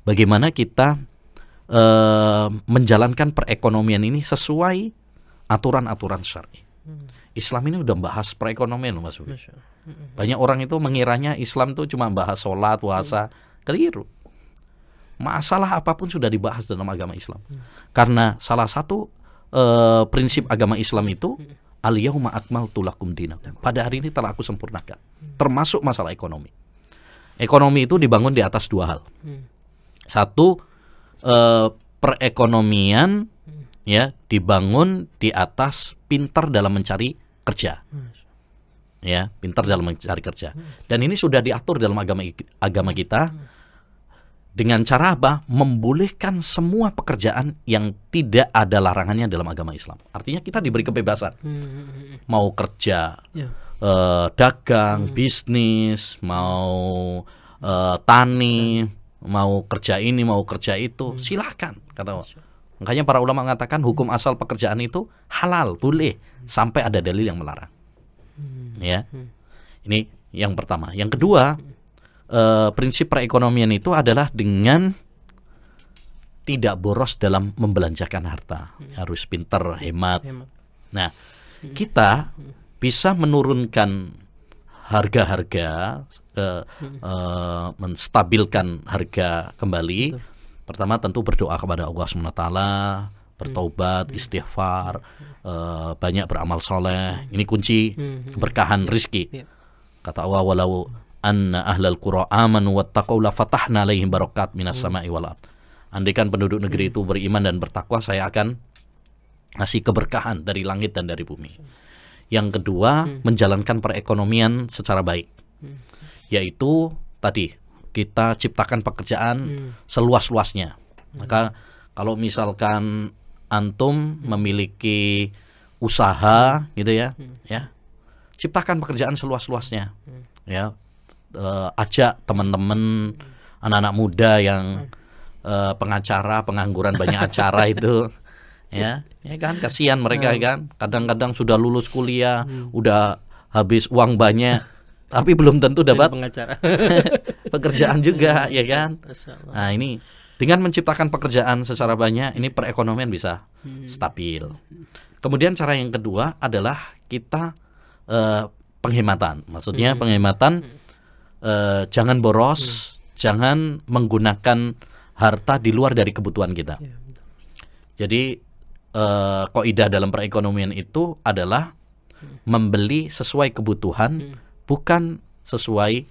bagaimana kita menjalankan perekonomian ini sesuai aturan-aturan syar'i. Islam ini udah bahas perekonomian Mas Bobi. Banyak orang itu mengiranya Islam itu cuma bahas sholat, puasa. Keliru. Masalah apapun sudah dibahas dalam agama Islam. Karena salah satu prinsip agama Islam itu al-yauma akmaltu lakum dinakum. Pada hari ini telah aku sempurnakan. Termasuk masalah ekonomi. Ekonomi itu dibangun di atas dua hal. Satu, perekonomian ya dibangun di atas pintar dalam mencari kerja. Ya, pintar dalam mencari kerja. Dan ini sudah diatur dalam agama kita dengan cara apa? Membolehkan semua pekerjaan yang tidak ada larangannya dalam agama Islam. Artinya kita diberi kebebasan. Mau kerja, dagang, bisnis, mau tani, mau kerja ini, mau kerja itu, silahkan. Kata makanya para ulama mengatakan hukum asal pekerjaan itu halal, boleh sampai ada dalil yang melarang. Ya, ini yang pertama. Yang kedua, prinsip perekonomian itu adalah dengan tidak boros dalam membelanjakan harta, harus pintar hemat. Nah, kita bisa menurunkan harga-harga, menstabilkan harga kembali. Pertama tentu berdoa kepada Allah SWT, bertaubat, istighfar, banyak beramal soleh. Ini kunci keberkahan rizki. Kata Allah, walau anna ahlal qura amanu wattaqau la fatahna alaihim barakat minas sama'i wal ard. Andaikan penduduk negeri itu beriman dan bertakwa, saya akan kasih keberkahan dari langit dan dari bumi. Yang kedua, menjalankan perekonomian secara baik. Yaitu tadi kita ciptakan pekerjaan seluas-luasnya. Maka kalau misalkan antum memiliki usaha gitu ya, ciptakan pekerjaan seluas-luasnya. Ya, ajak teman-teman anak-anak muda yang pengacara, pengangguran banyak acara itu, ya kan, kasihan mereka kan. Kadang-kadang sudah lulus kuliah, udah habis uang banyak, tapi belum tentu dapat pekerjaan juga, ya kan. Nah ini dengan menciptakan pekerjaan secara banyak, ini perekonomian bisa stabil. Kemudian cara yang kedua adalah kita penghematan. Maksudnya penghematan, jangan boros, jangan menggunakan harta di luar dari kebutuhan kita. Jadi kaidah dalam perekonomian itu adalah membeli sesuai kebutuhan, bukan sesuai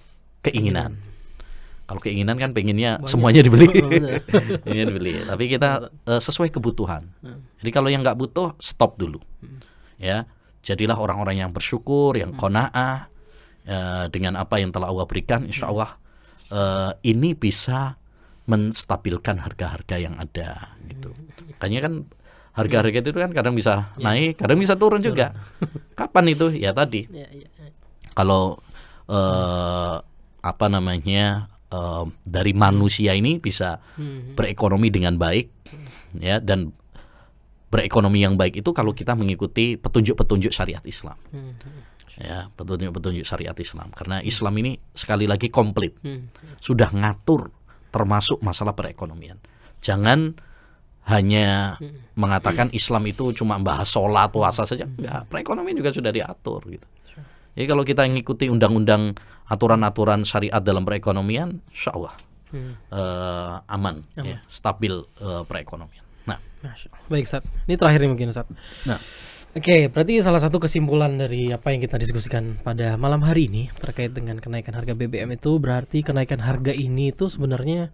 keinginan. Kalau keinginan kan pengennya semuanya dibeli. Ini dibeli. Tapi kita sesuai kebutuhan. Jadi kalau yang nggak butuh, stop dulu. Ya, jadilah orang-orang yang bersyukur, yang qanaah dengan apa yang telah Allah berikan. Insya Allah ini bisa menstabilkan harga-harga yang ada. Gitu. Makanya kan harga-harga itu kan kadang bisa naik, kadang bisa turun juga. Kapan itu? Ya tadi. Kalau dari manusia ini bisa berekonomi dengan baik, ya, dan berekonomi yang baik itu kalau kita mengikuti petunjuk-petunjuk syariat Islam, ya, petunjuk-petunjuk syariat Islam. Karena Islam ini sekali lagi komplit, sudah ngatur termasuk masalah perekonomian. Jangan hanya mengatakan Islam itu cuma bahas sholat, puasa saja, enggak, perekonomian juga sudah diatur gitu. Jadi kalau kita mengikuti undang-undang, aturan-aturan syariat dalam perekonomian, insya Allah aman. Ya, stabil perekonomian. Nah, baik Ustaz. Ini terakhir mungkin Ustaz. Nah, oke, berarti salah satu kesimpulan dari apa yang kita diskusikan pada malam hari ini terkait dengan kenaikan harga BBM itu berarti kenaikan harga ini itu sebenarnya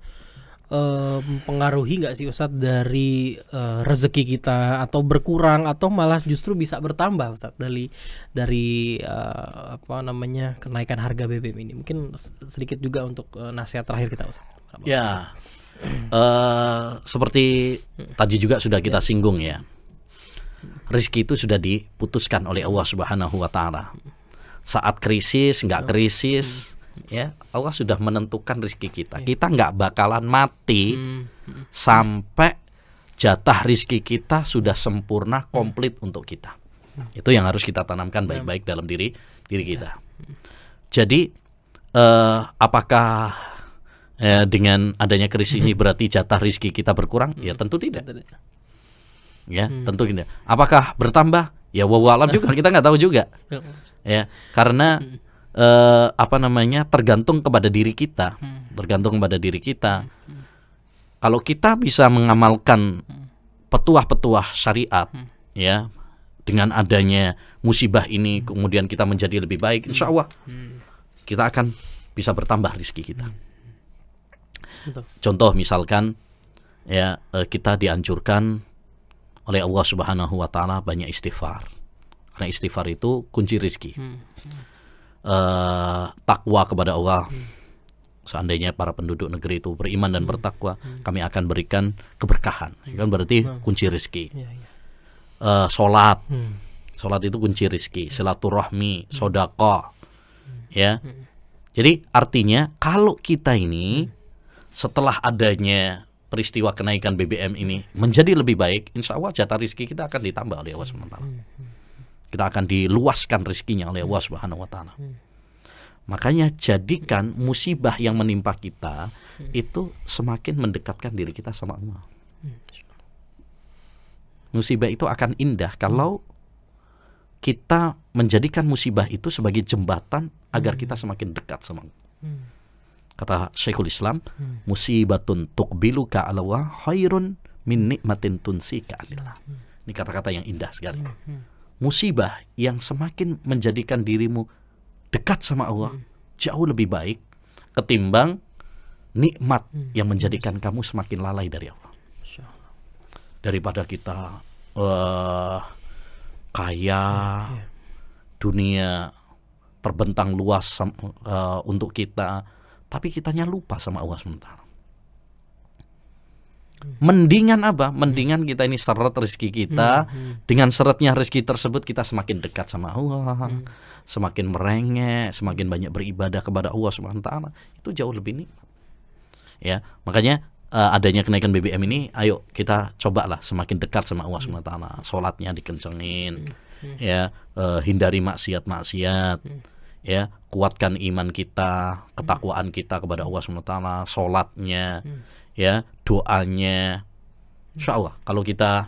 mempengaruhi nggak sih Ustadz dari rezeki kita, atau berkurang, atau malah justru bisa bertambah Ustadz dari kenaikan harga BBM ini? Mungkin sedikit juga untuk nasihat terakhir kita Ustadz. Ya, seperti tadi juga sudah kita singgung ya, rezeki itu sudah diputuskan oleh Allah Subhanahu Wa Taala. Saat krisis nggak krisis, ya Allah sudah menentukan rezeki kita. Kita nggak bakalan mati sampai jatah rezeki kita sudah sempurna, komplit untuk kita. Itu yang harus kita tanamkan baik-baik dalam diri kita. Jadi apakah dengan adanya krisis ini berarti jatah rezeki kita berkurang? Ya tentu tidak. Ya tentu tidak. Apakah bertambah? Ya wallahu alam juga, kita nggak tahu juga. Ya karena tergantung kepada diri kita, Kalau kita bisa mengamalkan petuah-petuah syariat, ya, dengan adanya musibah ini, kemudian kita menjadi lebih baik, insya Allah kita akan bisa bertambah rezeki kita. Contoh misalkan, ya kita dianjurkan oleh Allah Subhanahu wa taala banyak istighfar. Karena istighfar itu kunci rezeki. Takwa kepada Allah. Seandainya para penduduk negeri itu beriman dan bertakwa, kami akan berikan keberkahan. Kan berarti kunci rezeki. Salat. Salat itu kunci rezeki. Silaturahmi, sedekah. Ya. Jadi artinya kalau kita ini setelah adanya peristiwa kenaikan BBM ini menjadi lebih baik, insya Allah jatah rezeki kita akan ditambah oleh Allah SWT. Kita akan diluaskan rezekinya oleh Allah Subhanahu wa taala. Makanya jadikan musibah yang menimpa kita itu semakin mendekatkan diri kita sama Allah. Musibah itu akan indah kalau kita menjadikan musibah itu sebagai jembatan agar kita semakin dekat sama Allah. Kata Syekhul Islam, musibatun tuqbiluka ala Allah khairun min nikmatin tunsika anillah. Ini kata-kata yang indah sekali. Musibah yang semakin menjadikan dirimu dekat sama Allah jauh lebih baik ketimbang nikmat yang menjadikan kamu semakin lalai dari Allah. Daripada kita kaya, dunia terbentang luas untuk kita, tapi kitanya lupa sama Allah sementara. Mendingan apa? Mendingan kita ini seret rezeki kita, dengan seretnya rezeki tersebut kita semakin dekat sama Allah, semakin merengek, semakin banyak beribadah kepada Allah Subhanahu wa taala. Itu jauh lebih nikmat. Ya, makanya adanya kenaikan BBM ini, ayo kita cobalah semakin dekat sama Allah Subhanahu wa taala. Salatnya dikencengin, ya, hindari maksiat-maksiat. Ya, kuatkan iman kita, ketakwaan kita kepada Allah Subhanahu wa taala, salatnya, ya, doanya. Insyaallah kalau kita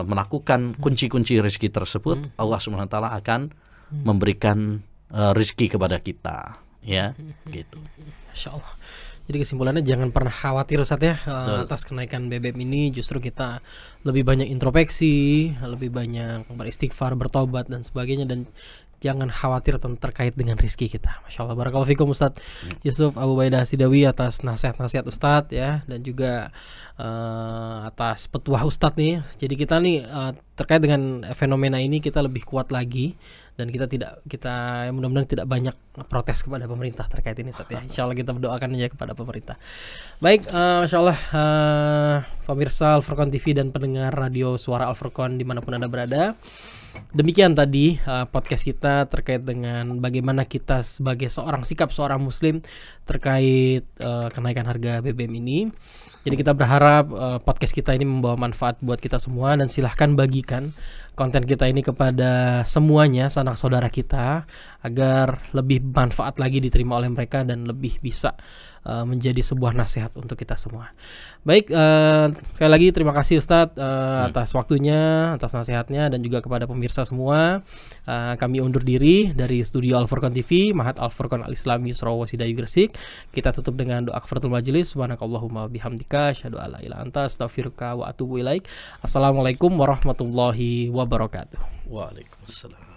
melakukan kunci-kunci rezeki tersebut, Allah Subhanahu wa taala akan memberikan rezeki kepada kita, ya, gitu. Insyaallah. Jadi kesimpulannya jangan pernah khawatir Ustaz ya atas kenaikan BBM ini, justru kita lebih banyak introspeksi, lebih banyak beristighfar, bertobat dan sebagainya, dan jangan khawatir terkait dengan rezeki kita. Masya Allah, barakallahu fikum Ustaz Yusuf Abu Ubaidah Sidawi atas nasihat-nasihat Ustaz ya, dan juga atas petuah Ustaz nih. Jadi kita nih terkait dengan fenomena ini kita lebih kuat lagi, dan kita mudah-mudahan tidak banyak protes kepada pemerintah terkait ini Ustaz ya. Insya Allah kita berdoakan aja kepada pemerintah. Baik, Masya Allah, pemirsa Al-Furqan TV dan pendengar radio Suara Al-Furqan dimanapun Anda berada, demikian tadi podcast kita terkait dengan bagaimana kita sebagai sikap seorang muslim terkait kenaikan harga BBM ini. Jadi kita berharap podcast kita ini membawa manfaat buat kita semua, dan silahkan bagikan konten kita ini kepada semuanya, sanak saudara kita, agar lebih manfaat lagi diterima oleh mereka dan lebih bisa menjadi sebuah nasihat untuk kita semua. Baik, sekali lagi terima kasih Ustadz atas waktunya, atas nasihatnya, dan juga kepada pemirsa semua. Kami undur diri dari studio Al-Furqan TV, Mahat Al-Furqan Al-Islami Sulawesi Dayu Gresik. Kita tutup dengan doa kafaratul majelis. Subhanakallahumma bihamdika asyhadu alla ilaha illa anta astaghfiruka wa atubu ilaik. Assalamualaikum warahmatullahi wabarakatuh. Waalaikumsalam.